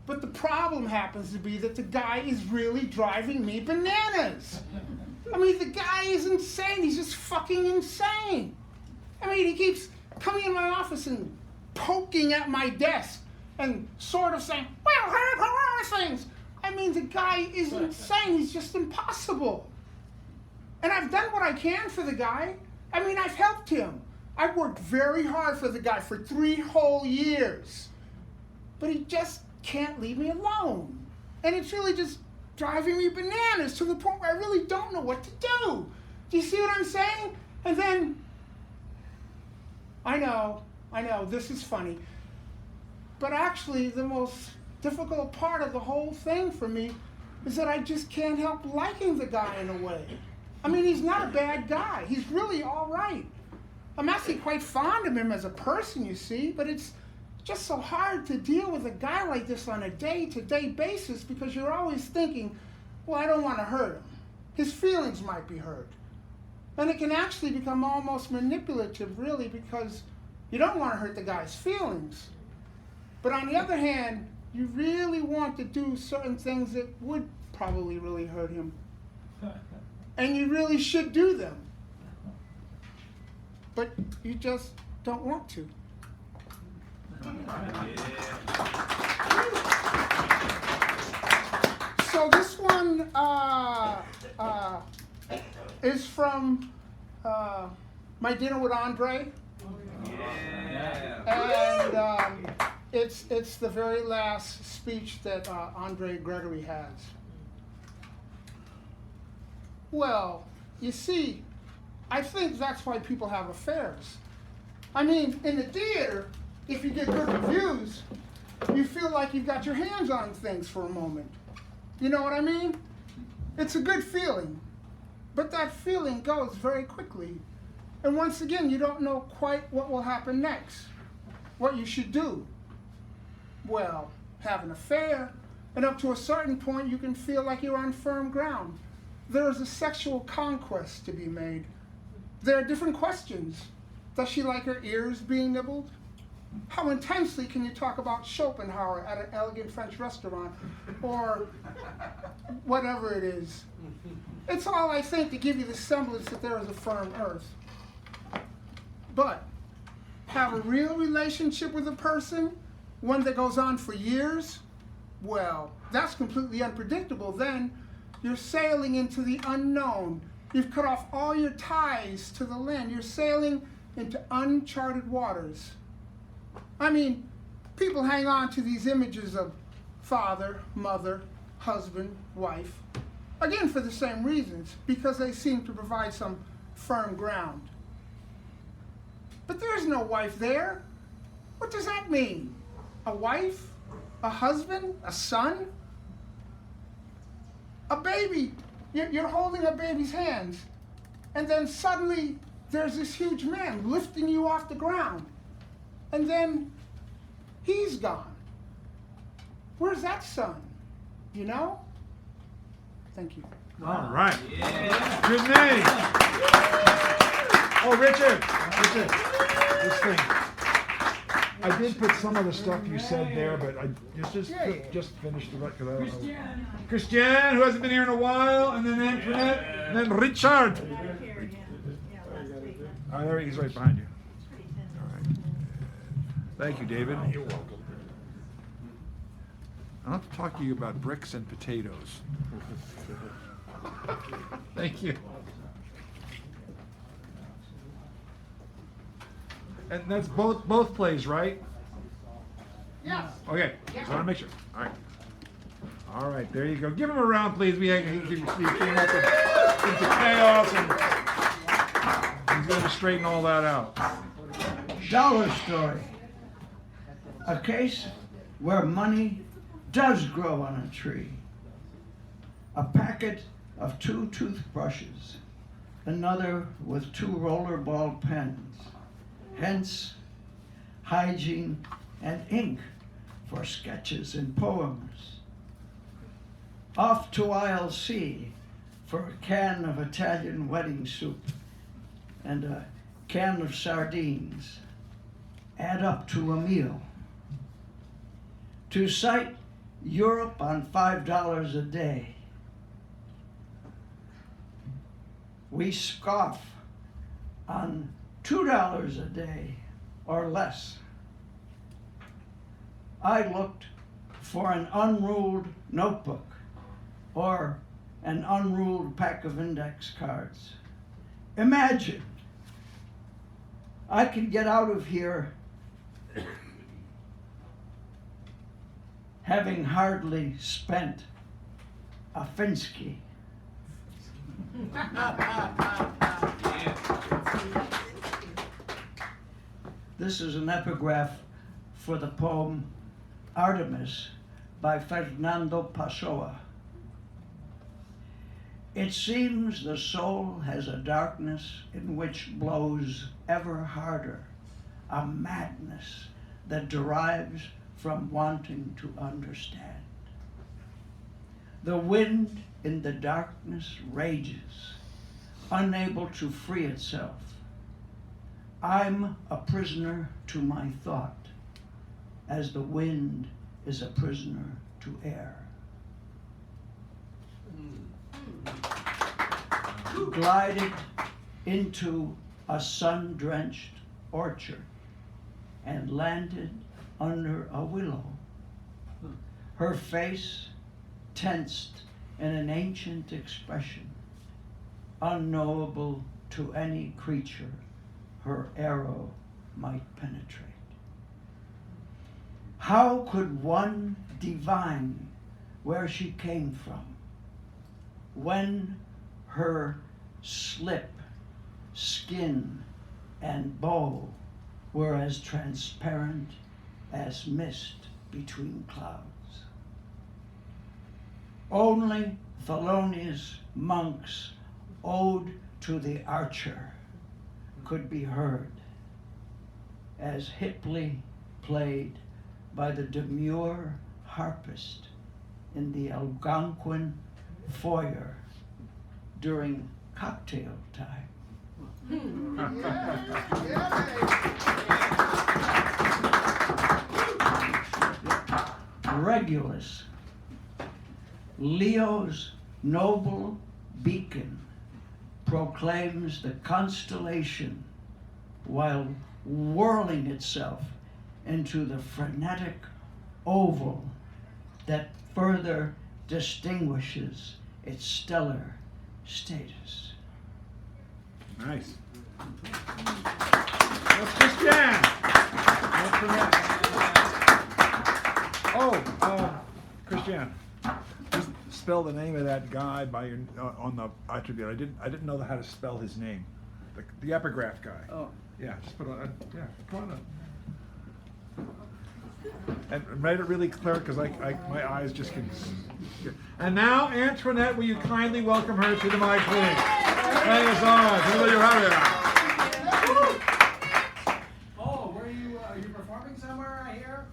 But the problem happens to be that the guy is really driving me bananas. The guy is insane. He's just fucking insane. He keeps coming in my office and poking at my desk and sort of saying, well, here are things. The guy is insane. He's just impossible. And I've done what I can for the guy. I've helped him. I've worked very hard for the guy for 3 whole years. But he just can't leave me alone. And it's really just driving me bananas to the point where I really don't know what to do. Do you see what I'm saying? And then, I know, this is funny, but actually the most difficult part of the whole thing for me is that I just can't help liking the guy in a way. He's not a bad guy. He's really all right. I'm actually quite fond of him as a person, you see, but it's just so hard to deal with a guy like this on a day-to-day basis because you're always thinking, well, I don't want to hurt him. His feelings might be hurt. And it can actually become almost manipulative, really, because you don't want to hurt the guy's feelings. But on the other hand, you really want to do certain things that would probably really hurt him. And you really should do them. But you just don't want to. So this one is from My Dinner with Andre. And it's the very last speech that Andre Gregory has. Well, you see, I think that's why people have affairs. In the theater, if you get good reviews, you feel like you've got your hands on things for a moment. You know what I mean? It's a good feeling. But that feeling goes very quickly. And once again, you don't know quite what will happen next, what you should do. Well, have an affair, and up to a certain point, you can feel like you're on firm ground. There is a sexual conquest to be made. There are different questions. Does she like her ears being nibbled? How intensely can you talk about Schopenhauer at an elegant French restaurant, or whatever it is? It's all, I think, to give you the semblance that there is a firm earth. But have a real relationship with a person, one that goes on for years, well, that's completely unpredictable. Then you're sailing into the unknown. You've cut off all your ties to the land. You're sailing into uncharted waters. I mean, people hang on to these images of father, mother, husband, wife, again for the same reasons, because they seem to provide some firm ground. But there's no wife there. What does that mean? A wife? A husband? A son? A baby. You're holding a baby's hands, and then suddenly there's this huge man lifting you off the ground, and then he's gone. Where's that son? You know? Thank you. All right. Yeah. Good name. Oh, Richard, this thing. I did put some of the stuff you said there, but I just finished the record. Christian, who hasn't been here in a while, and then Antoinette, and then Richard. Oh, there he's right behind you. All right. Thank you, David. You're welcome. I'll have to talk to you about bricks and potatoes. Thank you. And that's both plays, right? Yes. Okay. Just want to make sure. All right. All right. There you go. Give him a round, please. He came up into chaos, and he's going to straighten all that out. Dollar story. A case where money does grow on a tree. A packet of 2 toothbrushes. Another with 2 rollerball pens. Hence, hygiene and ink for sketches and poems. Off to aisle C for a can of Italian wedding soup and a can of sardines. Add up to a meal. To sight Europe on $5 a day. We scoff on $2 a day or less. I looked for an unruled notebook or an unruled pack of index cards. Imagine, I could get out of here having hardly spent a Finsky. This is an epigraph for the poem Artemis by Fernando Pessoa. It seems the soul has a darkness in which blows ever harder, a madness that derives from wanting to understand. The wind in the darkness rages, unable to free itself. I'm a prisoner to my thought, as the wind is a prisoner to air. Glided into a sun-drenched orchard and landed under a willow. Her face tensed in an ancient expression, unknowable to any creature her arrow might penetrate. How could one divine where she came from when her slip, skin, and bow were as transparent as mist between clouds? Only felonious monks ode to the archer could be heard as hiply played by the demure harpist in the Algonquin foyer during cocktail time. Regulus, Leo's noble beacon, proclaims the constellation while whirling itself into the frenetic oval that further distinguishes its stellar status. Nice. That's Christian. Christian. Just spell the name of that guy by your on the attribute. I didn't know how to spell his name. The epigraph guy. Oh. Yeah, just put on. Yeah, put on. And made it really clear because my eyes just can. And now, Antoinette, will you kindly welcome her to the mic, please? Thank you so much. Oh, were you are you performing somewhere, I hear?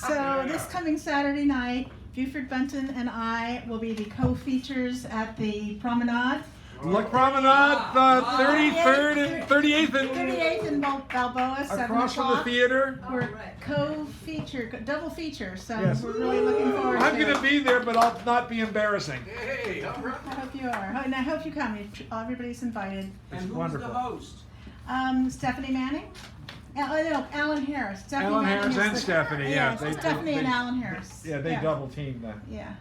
So this coming Saturday night, Buford Benton and I will be the co-features at the Promenade. La Promenade, 33rd and 38th and 38th and Balboa, 7 across from the o'clock. theater. We're co-feature, double feature, so Yes. we're really looking forward to it. I'm going to be there, but I'll not be embarrassing. Hey, all right. I hope you are. And I hope you come. Everybody's invited. It's And who's wonderful. the host? Stephanie Manning? No, Alan Harris. Stephanie Alan Manning Harris is and the- Stephanie, yeah. yeah. So Stephanie and Alan Harris. Yeah, they double team that. Yeah,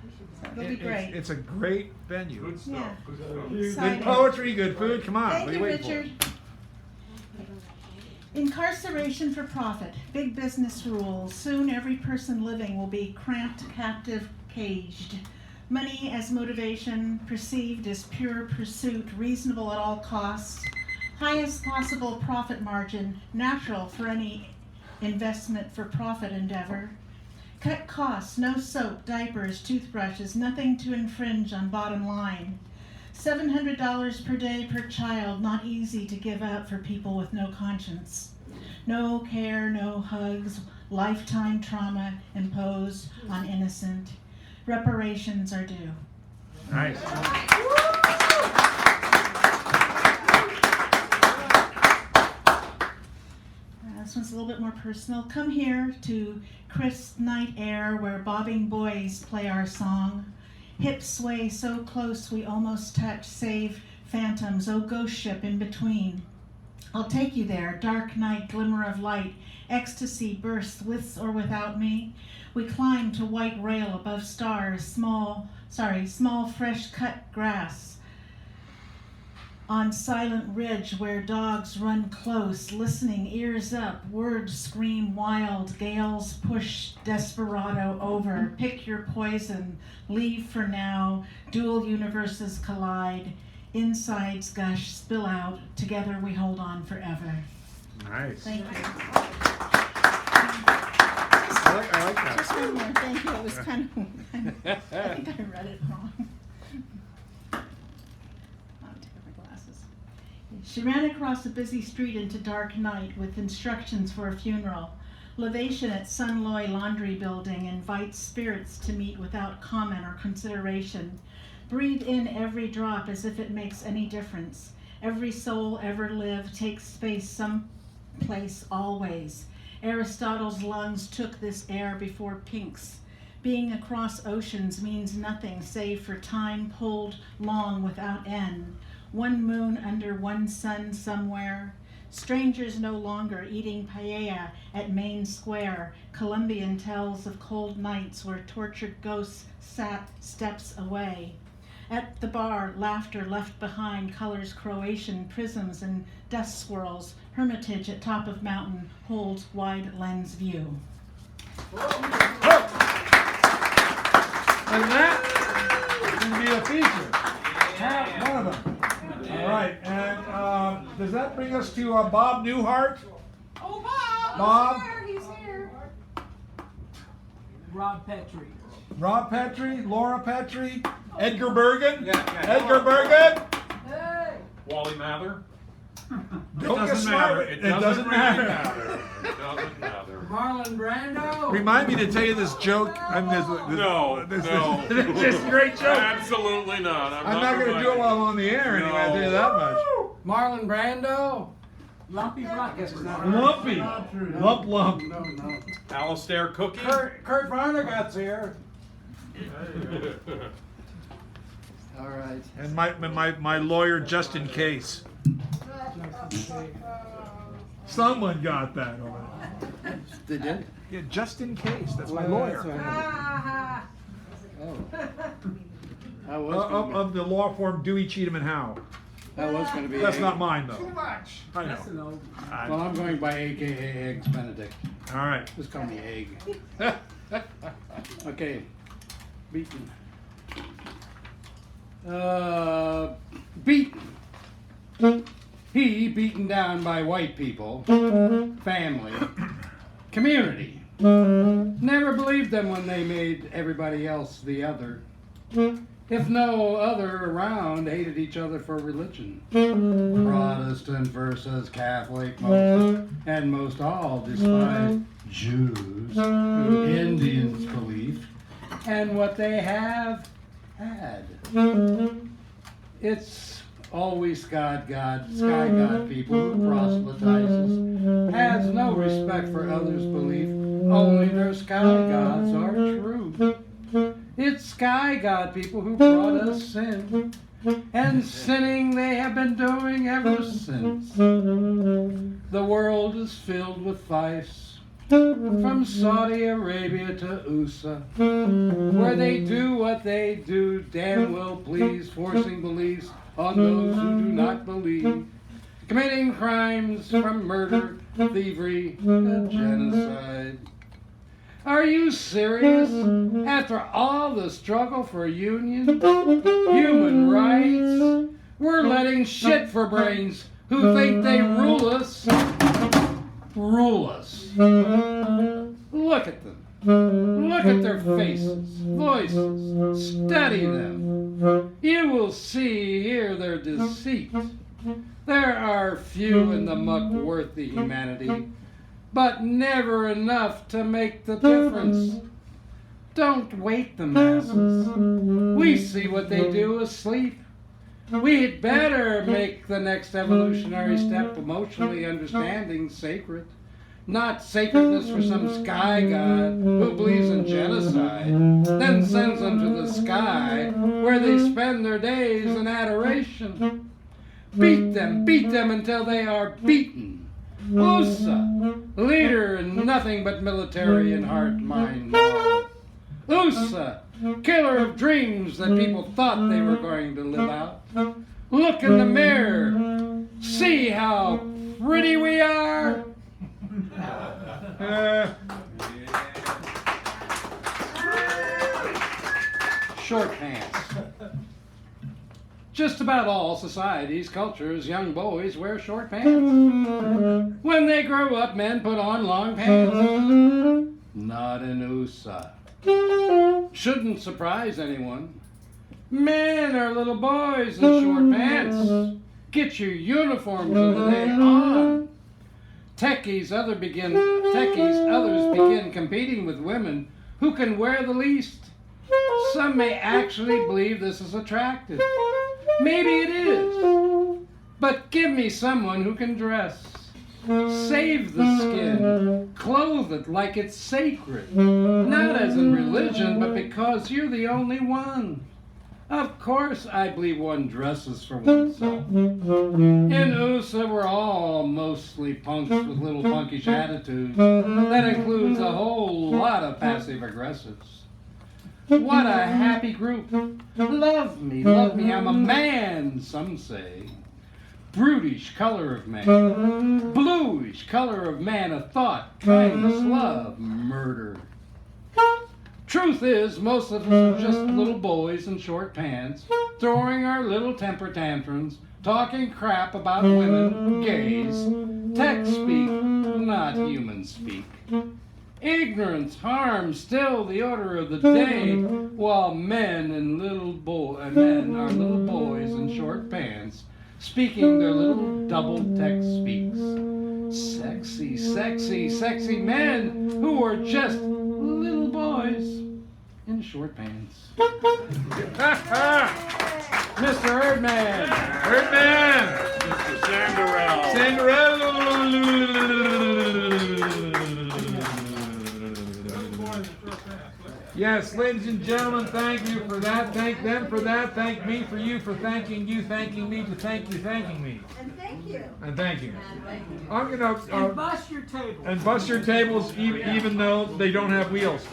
so it'll be great. It's a great venue. Good stuff. Yeah. Good Exciting. poetry, good food. Come on. Thank what are you, waiting for? Richard. Incarceration for profit, big business rules. Soon every person living will be cramped, captive, caged. Money as motivation, perceived as pure pursuit, reasonable at all costs. Highest possible profit margin, natural for any investment for profit endeavor. Cut costs, no soap, diapers, toothbrushes, nothing to infringe on bottom line. $700 per day per child, not easy to give up for people with no conscience. No care, no hugs, lifetime trauma imposed on innocent. Reparations are due. Nice. This one's a little bit more personal. Come here to crisp night air where bobbing boys play our song. Hips sway so close we almost touch, save phantoms, oh ghost ship in between. I'll take you there, dark night, glimmer of light, ecstasy bursts with or without me. We climb to white rail above stars, small fresh cut grass. On silent ridge where dogs run close, listening, ears up, words scream wild, gales push desperado over, pick your poison, leave for now, dual universes collide, insides gush, spill out, together we hold on forever. Nice. Thank you. I like that. Just one more, thank you, it was kind of I think I read it wrong. She ran across a busy street into dark night with instructions for a funeral. Lavation at Sunloy Laundry Building invites spirits to meet without comment or consideration. Breathe in every drop as if it makes any difference. Every soul ever lived takes space someplace always. Aristotle's lungs took this air before Pink's. Being across oceans means nothing save for time pulled long without end. One moon under one sun somewhere. Strangers no longer eating paella at Main Square. Colombian tells of cold nights where tortured ghosts sat steps away. At the bar, laughter left behind, colors Croatian, prisms and dust swirls. Hermitage at top of mountain holds wide lens view. And that can be a feature. One of them. All right, and does that bring us to Bob Newhart? Oh, Bob! Bob? He's here. Rob Petrie. Rob Petrie, Laura Petrie, Edgar Bergen. Yeah. Edgar Bergen. Wally Mather. Don't get doesn't matter. smart. It It doesn't really matter. matter. It doesn't matter. Marlon Brando. Remind me to tell you this joke. No. This is a great joke. Absolutely not. I'm not going to do it while I'm on the air anyway. I'll tell you that much. Marlon Brando. Lumpy Rock. Guess it's not Lumpy. Lump. No. Alistair Cookie. Kurt Vonnegut's here. All right. And my lawyer, just in case. Someone got that over there. They did? Yeah, just in case. That's my Well, lawyer. Of the law firm Dewey, Cheatham, and Howe. That was going to be. That's not mine, though. Too much. I know. Well, I'm going by AKA Eggs Benedict. All right. Just call me Egg. Okay. Beaten. Beaten. He beaten down by white people, family, community. Never believed them when they made everybody else the other. If no other around hated each other for religion. Protestant versus Catholic, and most all despised Jews, Indians' belief, and what they have had. It's always sky god people who proselytizes, has no respect for others' belief, only their sky gods are true. It's sky god people who brought us sin, and sinning they have been doing ever since. The world is filled with vice, from Saudi Arabia to USA, where they do what they do, damn well please, forcing beliefs on those who do not believe, committing crimes from murder, thievery, and genocide. Are you serious? After all the struggle for union, human rights, we're letting shit for brains who think they rule us. Rule us. Look at them. Look at their faces, voices. Study them. You will see here their deceit. There are few in the muck worth the humanity, but never enough to make the difference. Don't wake the masses. We see what they do asleep. We'd better make the next evolutionary step emotionally understanding sacred. Not sacredness for some sky god who believes in genocide, then sends them to the sky where they spend their days in adoration. Beat them until they are beaten. USA, leader in nothing but military and heart, mind, moral. USA, killer of dreams that people thought they were going to live out. Look in the mirror. See how pretty we are. Short pants. Just about all societies, cultures, young boys wear short pants. When they grow up, men put on long pants. Not in USA. Shouldn't surprise anyone. Men are little boys in short pants. Get your uniforms of the day on. Techies, others begin competing with women who can wear the least. Some may actually believe this is attractive. Maybe it is. But give me someone who can dress. Save the skin. Clothe it like it's sacred. Not as in religion, but because you're the only one. Of course, I believe one dresses for oneself. In USA, we're all mostly punks with little punkish attitudes. That includes a whole lot of passive aggressives. What a happy group. Love me, I'm a man, some say. Brutish color of man. Bluish color of man of thought, kindness, love, murder. Truth is, most of us are just little boys in short pants, throwing our little temper tantrums, talking crap about women, gays, tech speak, not human speak. Ignorance, harm, still the order of the day, while men are little boys in short pants, speaking their little double text speaks. Sexy, sexy, sexy men who are just little boys in short pants. Mr. Herdman! Herdman! Mr. Sanderell. Yes, ladies and gentlemen, thank you for that. Thank them for that. Thank me for you for thanking you, thanking me to thank you, thanking me. And thank you. And thank you. I'm gonna And bust your table. and bust your tables even though they don't have wheels.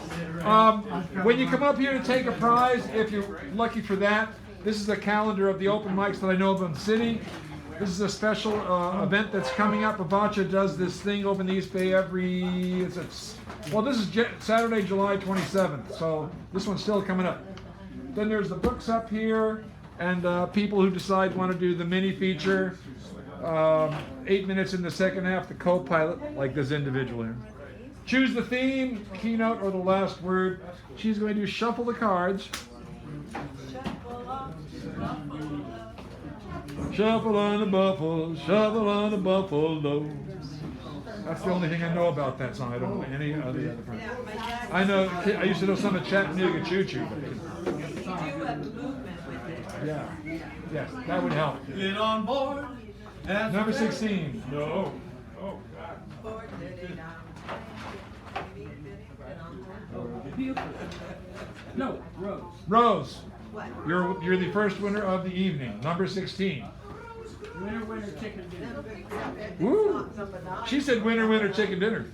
When you come up here to take a prize, if you're lucky for that, this is a calendar of the open mics that I know of in the city. This is a special event that's coming up. Avacha does this thing over in the East Bay this is Saturday, July 27th, so this one's still coming up. Then there's the books up here, and people who decide want to do the mini feature, 8 minutes in the second half, the co-pilot, like this individual here. Choose the theme, keynote, or the last word. She's going to shuffle the cards. Shuffle on the buffalo, shuffle on the buffalo. That's the only thing I know about that song. I don't know any of the other parts. I know, I used to know some of Chattanooga Choo Choo. You do a movement with it. Yeah, yes, that would help. Get on board. Number 16. No. Oh, God. No, Rose. Rose, What? you're the first winner of the evening. Number 16. Winner, winner, chicken dinner. Woo! She said winner, winner, chicken dinner.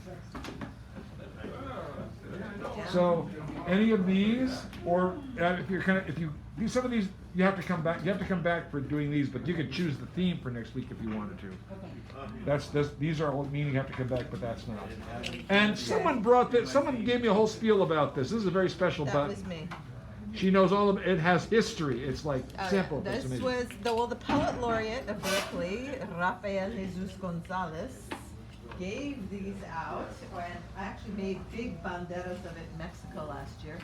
So, any of these, or if you do some of these, you have to come back. You have to come back for doing these, but you could choose the theme for next week if you wanted to. These are all meaning you have to come back, but that's not. And someone brought this. Someone gave me a whole spiel about this. This is a very special That button. was me. She knows all of it. It has history. It's like simple. but it's This amazing. was the poet laureate of Berkeley, Rafael Jesus Gonzalez, gave these out, and actually made big banderas of it in Mexico last year.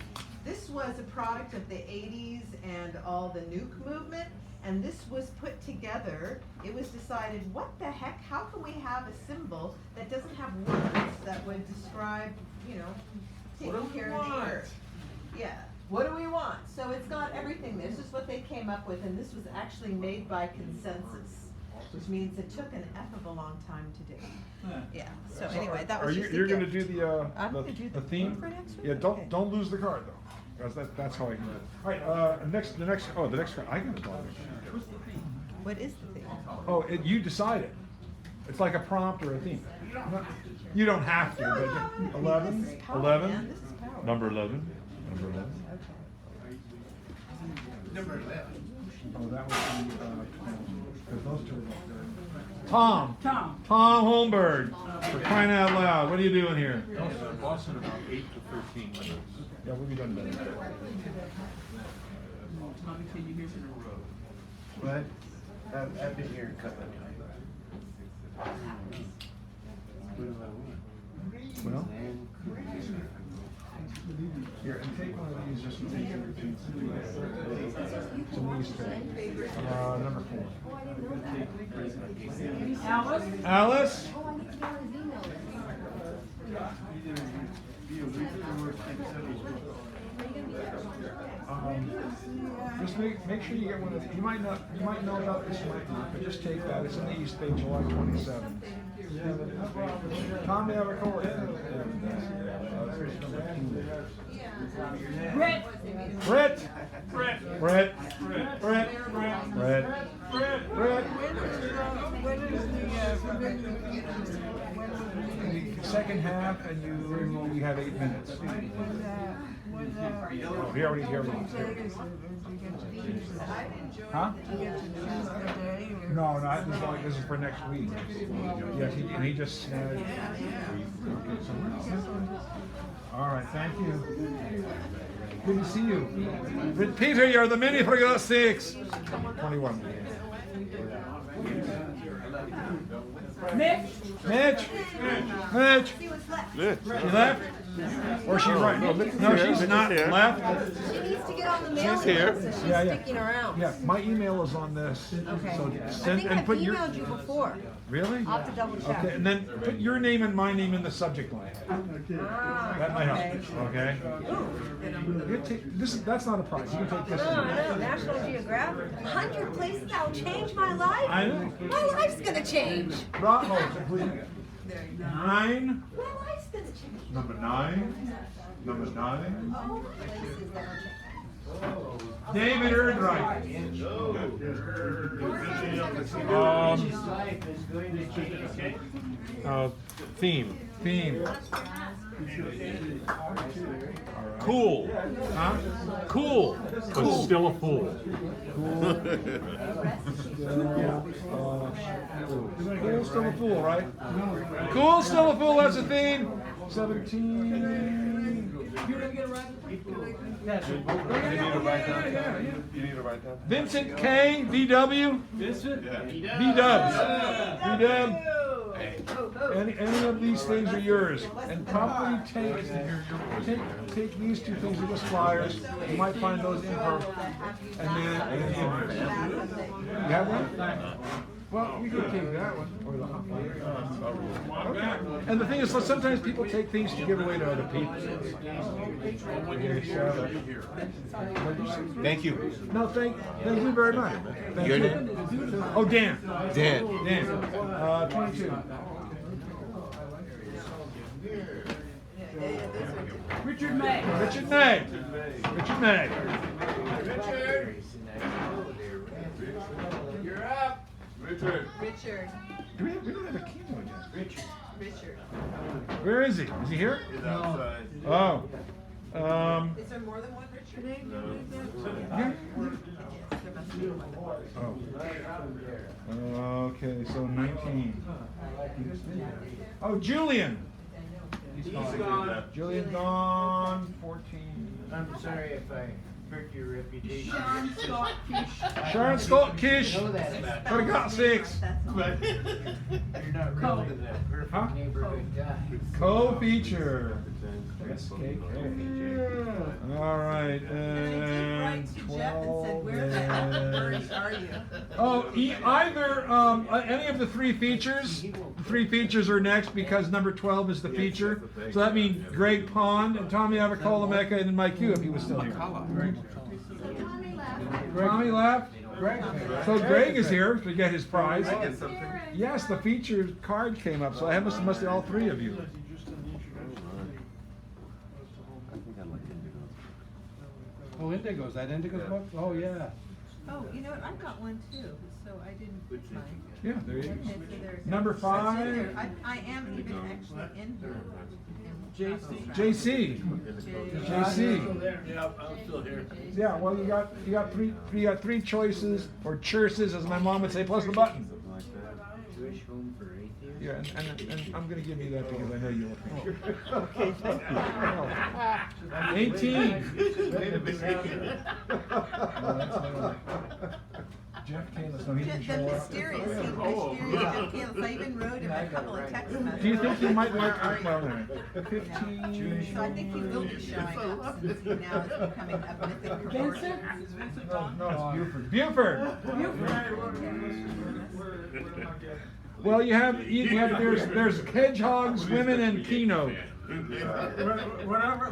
This was a product of the 80s and all the nuke movement, and this was put together. It was decided, what the heck, how can we have a symbol that doesn't have words that would describe, taking care of the earth? Yeah. What do we want? So it's got everything. This is what they came up with, and this was actually made by consensus, which means it took an F of a long time to do. Yeah. So anyway, that was just You're a going to gift. do I'm gonna do the the theme? for next week? Yeah. Okay. Don't lose the card though, because that's how I can do it. All right. The next card. I can decide. What is the theme? Oh, you decide it. It's like a prompt or a theme. You don't have to. But 11. This is power, 11. man. This is power. Number 11. Number 11. Number 11. Oh, that was because those two are up there. Tom Holmberg, for crying out loud. What are you doing here? Boston about 8 to 13 minutes. Yeah, we'll be done better. Tommy, can you hear me? What? I've been here a couple of times. Well, here, and take one of these just to take your repeats. Some of these two. Number 4. Alice? Just make sure you get one of these. You might know about this, you might not, but just take that. It's in the East Bay, July 27th. Tom, do you have a call? Brett. The second half, and you have 8 minutes. Oh, he already. Huh? No, not this is for next week. Yes, he just said. Okay, so all right, thank you. Good to see you. Peter, you're the mini for your 6. 21. Mitch? Mitch? Mitch? She left? Or she right? No, she's not left. She needs to get on the mail She's here. list, so she's Yeah, yeah. sticking around. Yeah, my email is on this. Okay. So I send think and I've put your. emailed you before. Really? I'll have to double check. Okay, and then put your name and my name in the subject line. Ah, That might okay. help. Okay. You take, that's not a prize. You can take this. No, no, National Geographic. 100 places that'll change my life. I know. My life's gonna change. Bravo, please. 9. My life's gonna change. Number 9. Number 9. Oh, places that'll change. David Erdreich. Theme. Theme. Cool. Huh? Cool. But still a fool. Cool, still a fool, right? Cool, still a fool, that's a theme. 17. Vincent K. VW. Vincent? V-Dubs. V-Dub. Any of these things are yours. And probably take these two things, they're just flyers. You might find those in for, and then, you have one? Well, you can take that one, or the hot one. Okay. And the thing is, sometimes people take things to give away to other people. Thank you. No, thank you very much. Thank Your you. name? Oh, Dan. Dan. 22. Richard May. Richard May. Richard May. Richard. You're up. Richard. Richard. We don't have a keynote yet. Richard. Where is he? Is he here? He's outside. Oh. Is there more than one Richard? Yeah. There must be one. Oh. Okay, so 19. Oh, Julian. He's gone. Julian gone. 14. I'm sorry if I hurt your reputation. Sean Scott Kish. Sharon Scott Kish. Know that. But I got 6. You're not really the perfect neighborhood guy. Co-feature. All right, and 12. Are you? Oh, either any of the 3 features. The 3 features are next because number 12 is the feature. So that means Greg Pond and Tommy Avacola Mecca and then Mike Q if he was still here. Tommy left. So Greg is here to get his prize. Yes, the feature card came up, so I must be all 3 of you. Oh, Indigo's. That Indigo's book? Oh, yeah. Oh, you know what? I've got one too, so I didn't put mine. Yeah, there you go. Okay, so there's- Number that's in 5. there. I am even actually in here. JC. JC. Yeah, I'm still here. Yeah, well, you got 3 choices or choices, as my mom would say, plus the button. Jewish home for atheists. Yeah, and I'm going to give you that because I know you will. Okay, thank you. 18. Jeff Kalis, no, he didn't show The up. mysterious Jeff Kalis. I even wrote him a couple of text messages. Do you think you might like Where are you? well, no. 15? So I think he will be showing up since he now is becoming a mythic proportion. No, it's Buford. Buford! Well, you have there's hedgehogs, women, and keynote. Whatever.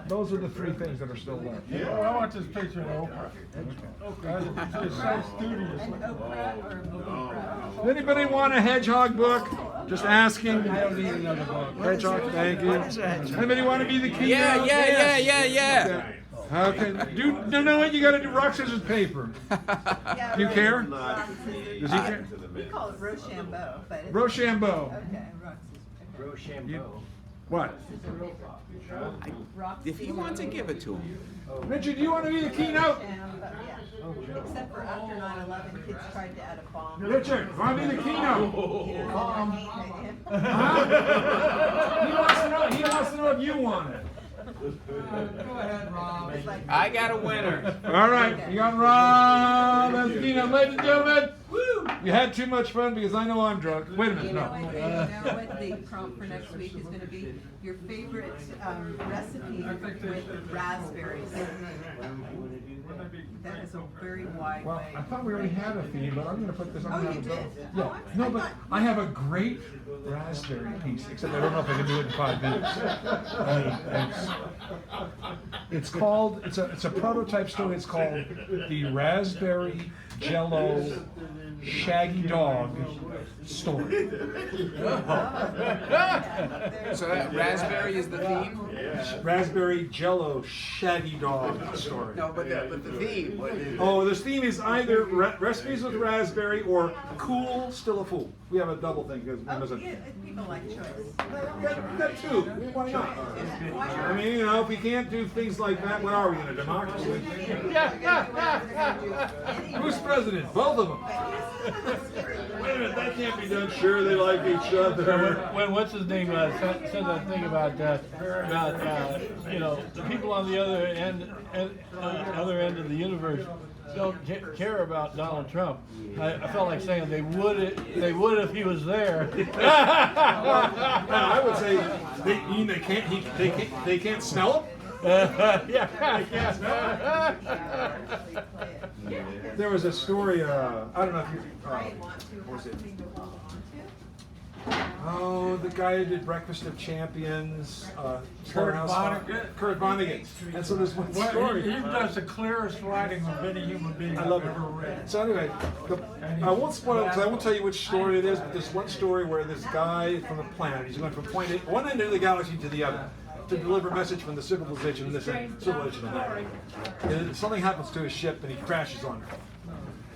Those are the 3 things that are still left. Yeah, I want this picture of Oprah. It's so studious. Does anybody want a hedgehog book? Just asking. I don't need another book. Hedgehog, thank you. Anybody want to be the keynote? Yeah. Okay. Do know what you got to do? Rock, scissors, paper. Do you care? Does he care? We call it Rochambeau, but it's. Rochambeau. Okay, rock, scissors, Rochambeau. What? rock, If you want to give it to him. Richard, do you want to be the keynote? yeah. Except for after 9/11, kids tried to add a bomb. Richard, want to be the keynote? Huh? He wants to know if you want it. Go ahead, Rob. I got a winner. All right, you got Rob as the keynote. Ladies and gentlemen, You had too much fun because I know I'm drunk. Wait a minute, You know what, you no. know what the prompt for next week is going to be? Your favorite recipe with raspberries. That is a very wide Well, way. I thought we already had a theme, but I'm going to put this on. Oh, the you did? Yeah. Oh, No, but I have a great raspberry piece, except I don't know if I can do it in 5 minutes. It's called, it's a prototype story. It's called The Raspberry Jello Shaggy Dog Story. So that raspberry is the theme? Raspberry Jello Shaggy Dog Story. No, but the theme. What is Oh, this theme is either recipes with raspberry or cool, still a fool. We have a double thing because People like choice. we got two. Why not? I mean, you know, if we can't do things like that, what are we in a democracy? Who's president? Both of them. Wait a minute, that can't be done. Sure, they like each other. When what's his name said that thing about you know, the people on the other end of the universe don't care about Donald Trump. I felt like saying they would if he was there. I would say they can't smell him. There was a story. I don't know if you. What was it? Oh, the guy who did Breakfast of Champions, Kurt Vonnegut. Kurt Vonnegut. And so there's one story. He does the clearest writing of any human being I love I've it. ever read. So anyway, I won't spoil it because I won't tell you which story it is, but there's one story where this guy from the planet, he's going from point A, one end of the galaxy to the other, to deliver a message from the civilization in this end, civilization in that end. And something happens to his ship and he crashes on it.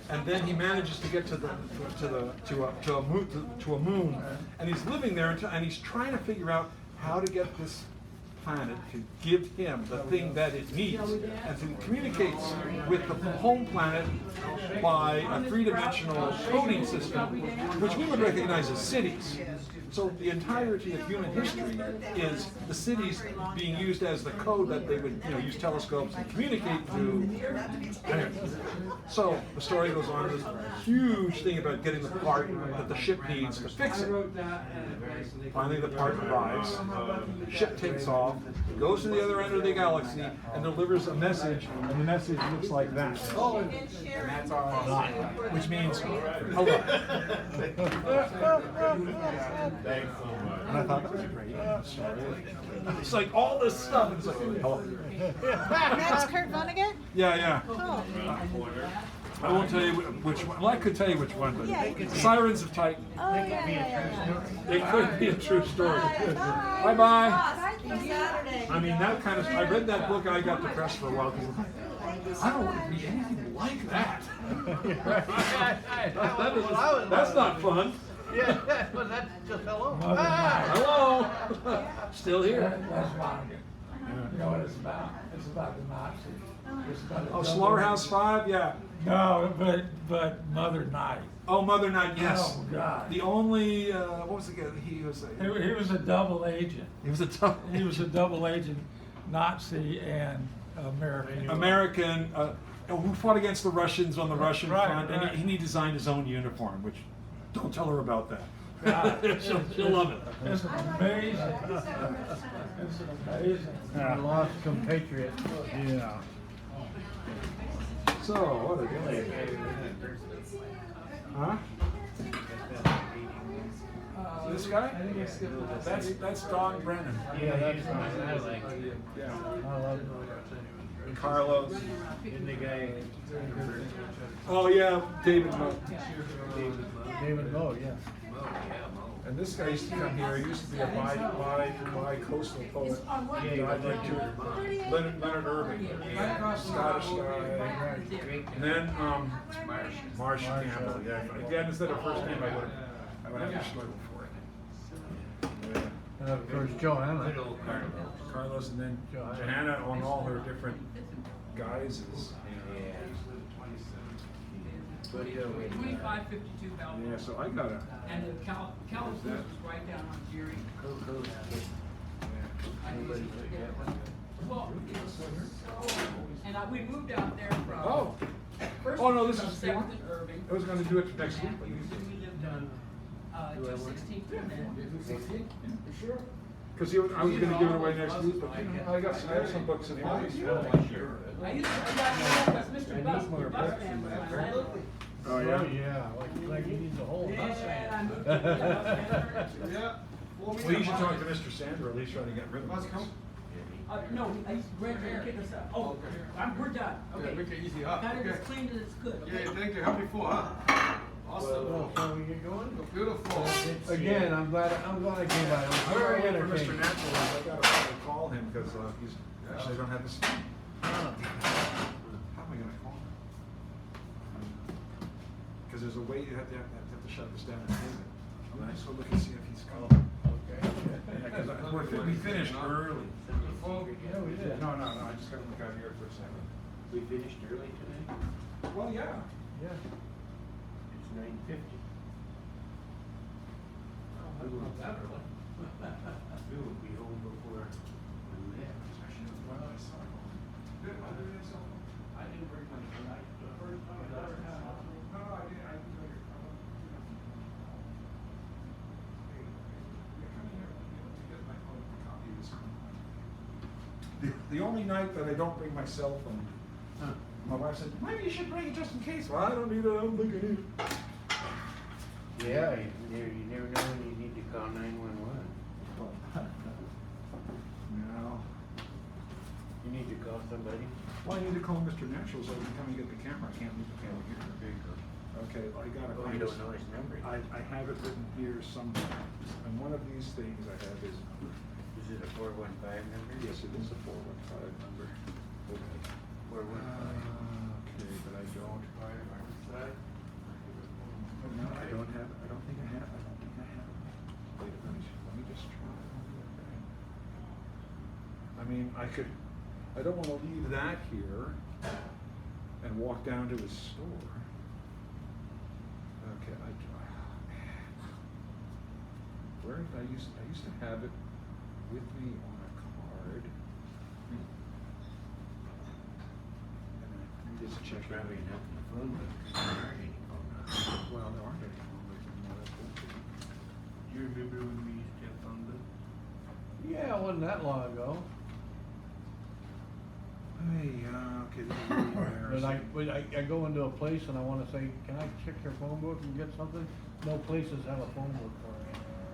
And then he manages to get to a moon, and he's living there and he's trying to figure out how to get this planet to give him the thing that it needs, and to communicate with the home planet by a three-dimensional coding system, which we would recognize as cities. So the entirety of human history is the cities being used as the code that they would, use telescopes and communicate through. Anyway, so the story goes on. This huge thing about getting the part that the ship needs to fix it. Finally, the part arrives. The ship takes off, goes to the other end of the galaxy, and delivers a message. And the message looks like that. Which means hello. Thanks so much. And I thought that was a great story. It's like all this stuff, and it's like, hello. That's Kurt Vonnegut? Yeah. Oh. I won't tell you which one. Well, I could tell you which one, but Yeah, you could. Sirens of Titan. Oh, yeah. It could be a true story. Bye bye. I mean, that kind of. I read that book and I got depressed for a while because I don't want to be anything like that. That's not fun. Yeah, well, that's just hello. Hello. Still here. That's Vonnegut. You know what it's about? It's about the Nazis. It's about Oh, Slaughterhouse 5, yeah. No, but Mother Night. Oh, Mother Night, yes. Oh God. The only what was the guy? He was a double agent. He was a double. He was a double agent, Nazi and American. Who fought against the Russians on the Russian front, right. and he designed his own uniform, which. Don't tell her about that. she'll love it. It's amazing. It's amazing. A lost compatriot. Yeah. So, what a day. Huh? This guy? That's Don Brennan. Yeah, that's nice. I like it. Yeah. I love it. Carlos. And the guy. Oh yeah, David Moe. David Moe, yeah. And this guy used to come here. He used to be a bi-coastal poet. Leonard Irving, Scottish guy. And then Marsh Campbell. Yeah. Again, instead of first name, I would have to struggle for it. And of course, Johanna. Carlos, and then Johanna on all her different guises. 2552 Balboa. Yeah, so I got a. And the California is right down on Geary. Well, and we moved out there from. Oh. First Oh no, this is. 7th and Irving. I was going to do it next week. Do I want 2/16. it? 16? For sure. Because I was going to give it away next week, but you know, I got some books in my I used to got Mr. Bus, the bus man was my landlord. Oh, yeah? Oh, yeah, like he needs a whole bus Yeah, I moved van. Yeah. Well, you should talk to Mr. Sandra, at least try to get rid of him. No, I used to grab and kick us out. Oh, we're done. Okay. Yeah, make it easy up. Got it Okay. as clean as it's good. Okay? Yeah, thank you. How before, huh? Awesome. Well, so we get going? Beautiful. Again, I'm glad I came by. It was I'm very waiting for Mr. entertaining. Natural. I gotta call him because he's actually I don't have this. How am I gonna call him? Because there's a way you have to shut this down and save it. I'm gonna just go look and see if he's calling. Okay. Because we finished early. Yeah, we did. No, I just gotta look out here for a second. We finished early today? Well, yeah. Yeah. It's 9:50. That's not that early. We will be home before 11. I didn't bring my tonight. The first time I ever had. No, I didn't. The only night that I don't bring my cell phone, my wife said, maybe you should bring it just in case. Well, I don't need it, I don't think I need it. Yeah, you never know when you need to call 911. No. You need to call somebody. Well, I need to call Mr. Natural so he can come and get the camera. I can't leave the camera here. Okay, I got it. Oh, you don't know his number? I have it written here somewhere. And one of these things I have his number. Is it a 415 number? Yes, it is a 415 number. Okay. 415. Okay, but I don't. Part of our side? No, I don't have it. I don't think I have it. Wait a minute. Let me just try. Okay. I mean, I don't want to leave that here and walk down to his store. Okay, where did I used to have it with me on a card. And let me just check. Probably not in the phone book. There aren't any phone numbers. Well, there aren't any phone books anymore. That's bullshit. Do you remember when we used to have phone books? Yeah, it wasn't that long ago. Hey, okay, this is really But I go into a place and I wanna say, can I check your phone book and get something? No places have a phone book for me.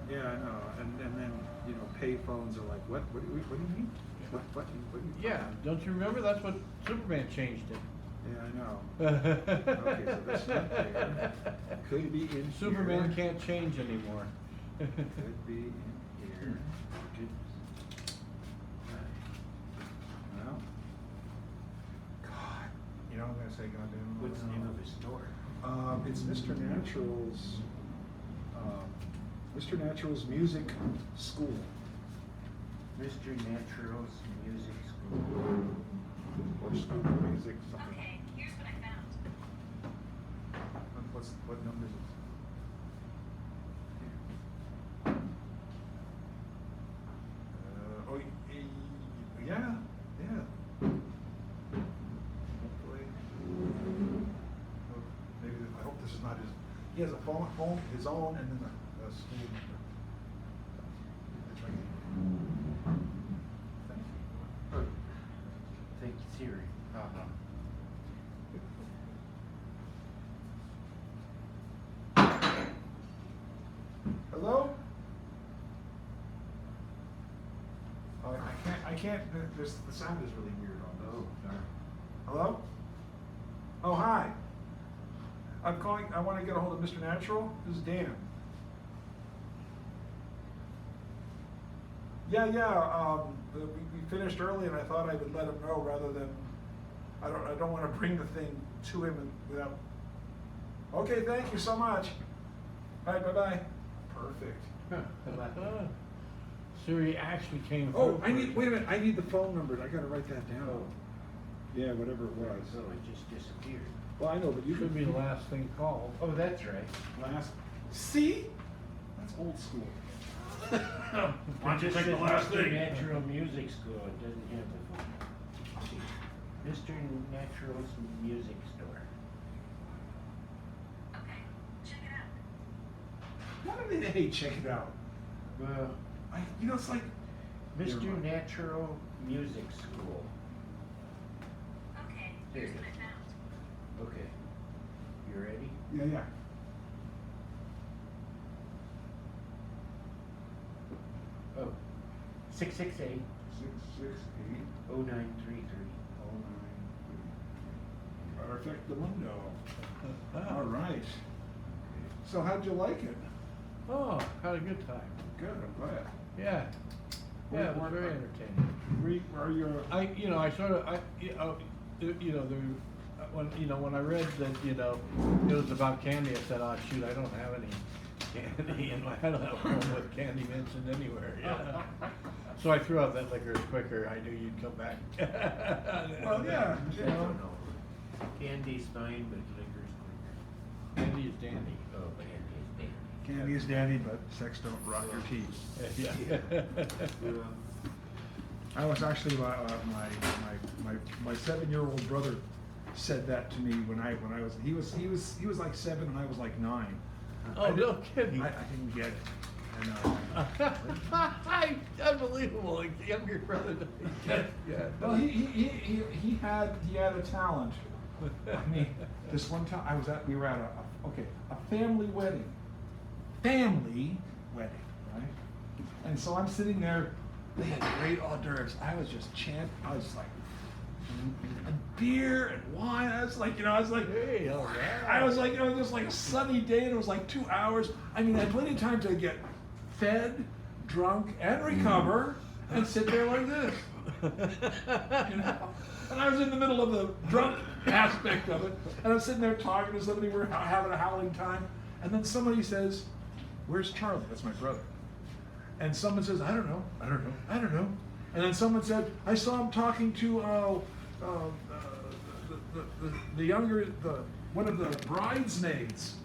Yeah, I know, and then, you know, pay phones are like, what do you mean? What do you? Yeah, don't you remember? That's what Superman changed it. Yeah, I know. Okay, so that's not there. Could be in Superman here. can't change anymore. Could be in here. Well, God, you know, I'm gonna say goddamn. What's the name of his store? It's Mr. Natural's Music School. Mr. Natural's Music School. Or school music, something. Okay, here's what I found. What number is it? Yeah. Hopefully. Maybe, I hope this is not his, he has a phone, his own, and then a school number. That's right. Thank you. Thank you, Siri. Hello? I can't, the sound is really weird on this. Hello? Oh, hi. I'm calling, I want to get a hold of Mr. Natural. This is Dan. Yeah, we finished early and I thought I would let him know rather than, I don't want to bring the thing to him without. Okay, thank you so much. All right, bye-bye. Perfect. Siri actually came through. Oh, wait a minute, I need the phone number. I gotta write that down. Oh. Yeah, whatever it was. Oh, it just disappeared. Well, I know, but you Should be the last thing called. Oh, that's right. Last. See? That's old school. Why don't you take the last thing? Natural Music School. It doesn't have the phone. Mr. Natural's Music Store. Okay, check it out. What Hey, check it out. Well, It's like Mr. Natural Music School. Okay, here's what I found. Okay. You ready? Yeah. Oh. 668 668 0933. Perfect the mundo. All right. So how'd you like it? Oh, had a good time. Good, I'm glad. Yeah. Yeah, it was very entertaining. Are you? When I read that, it was about candy, I said, oh shoot, I don't have any candy in my, I don't have one with candy mentioned anywhere. Yeah. So I threw out that liquor's quicker. I knew you'd come back. Well, yeah. No. Candy's fine, but liquor's quicker. Candy is dandy. Oh, candy is dandy. Candy is dandy, but sex don't rot your teeth. Yeah. I was actually my 7-year-old brother said that to me when I was he was like 7 and I was like 9. Oh, no kidding. I didn't get it. Unbelievable, like younger brother. Yeah. Well, he had a talent. I mean, this one time we were at a family wedding. Family wedding, right? And so I'm sitting there. They had great hors d'oeuvres. I was just I was like, and beer and wine. I was like, hey, all right. I was like, it was just like a sunny day, and it was like 2 hours. I mean, I had plenty of time to get fed, drunk, and recover, and sit there like this. And I was in the middle of the drunk aspect of it, and I was sitting there talking to somebody. We're having a howling time, and then somebody says, "Where's Charlie?" That's my brother. And someone says, I don't know. And then someone said, I saw him talking to one of the bridesmaids.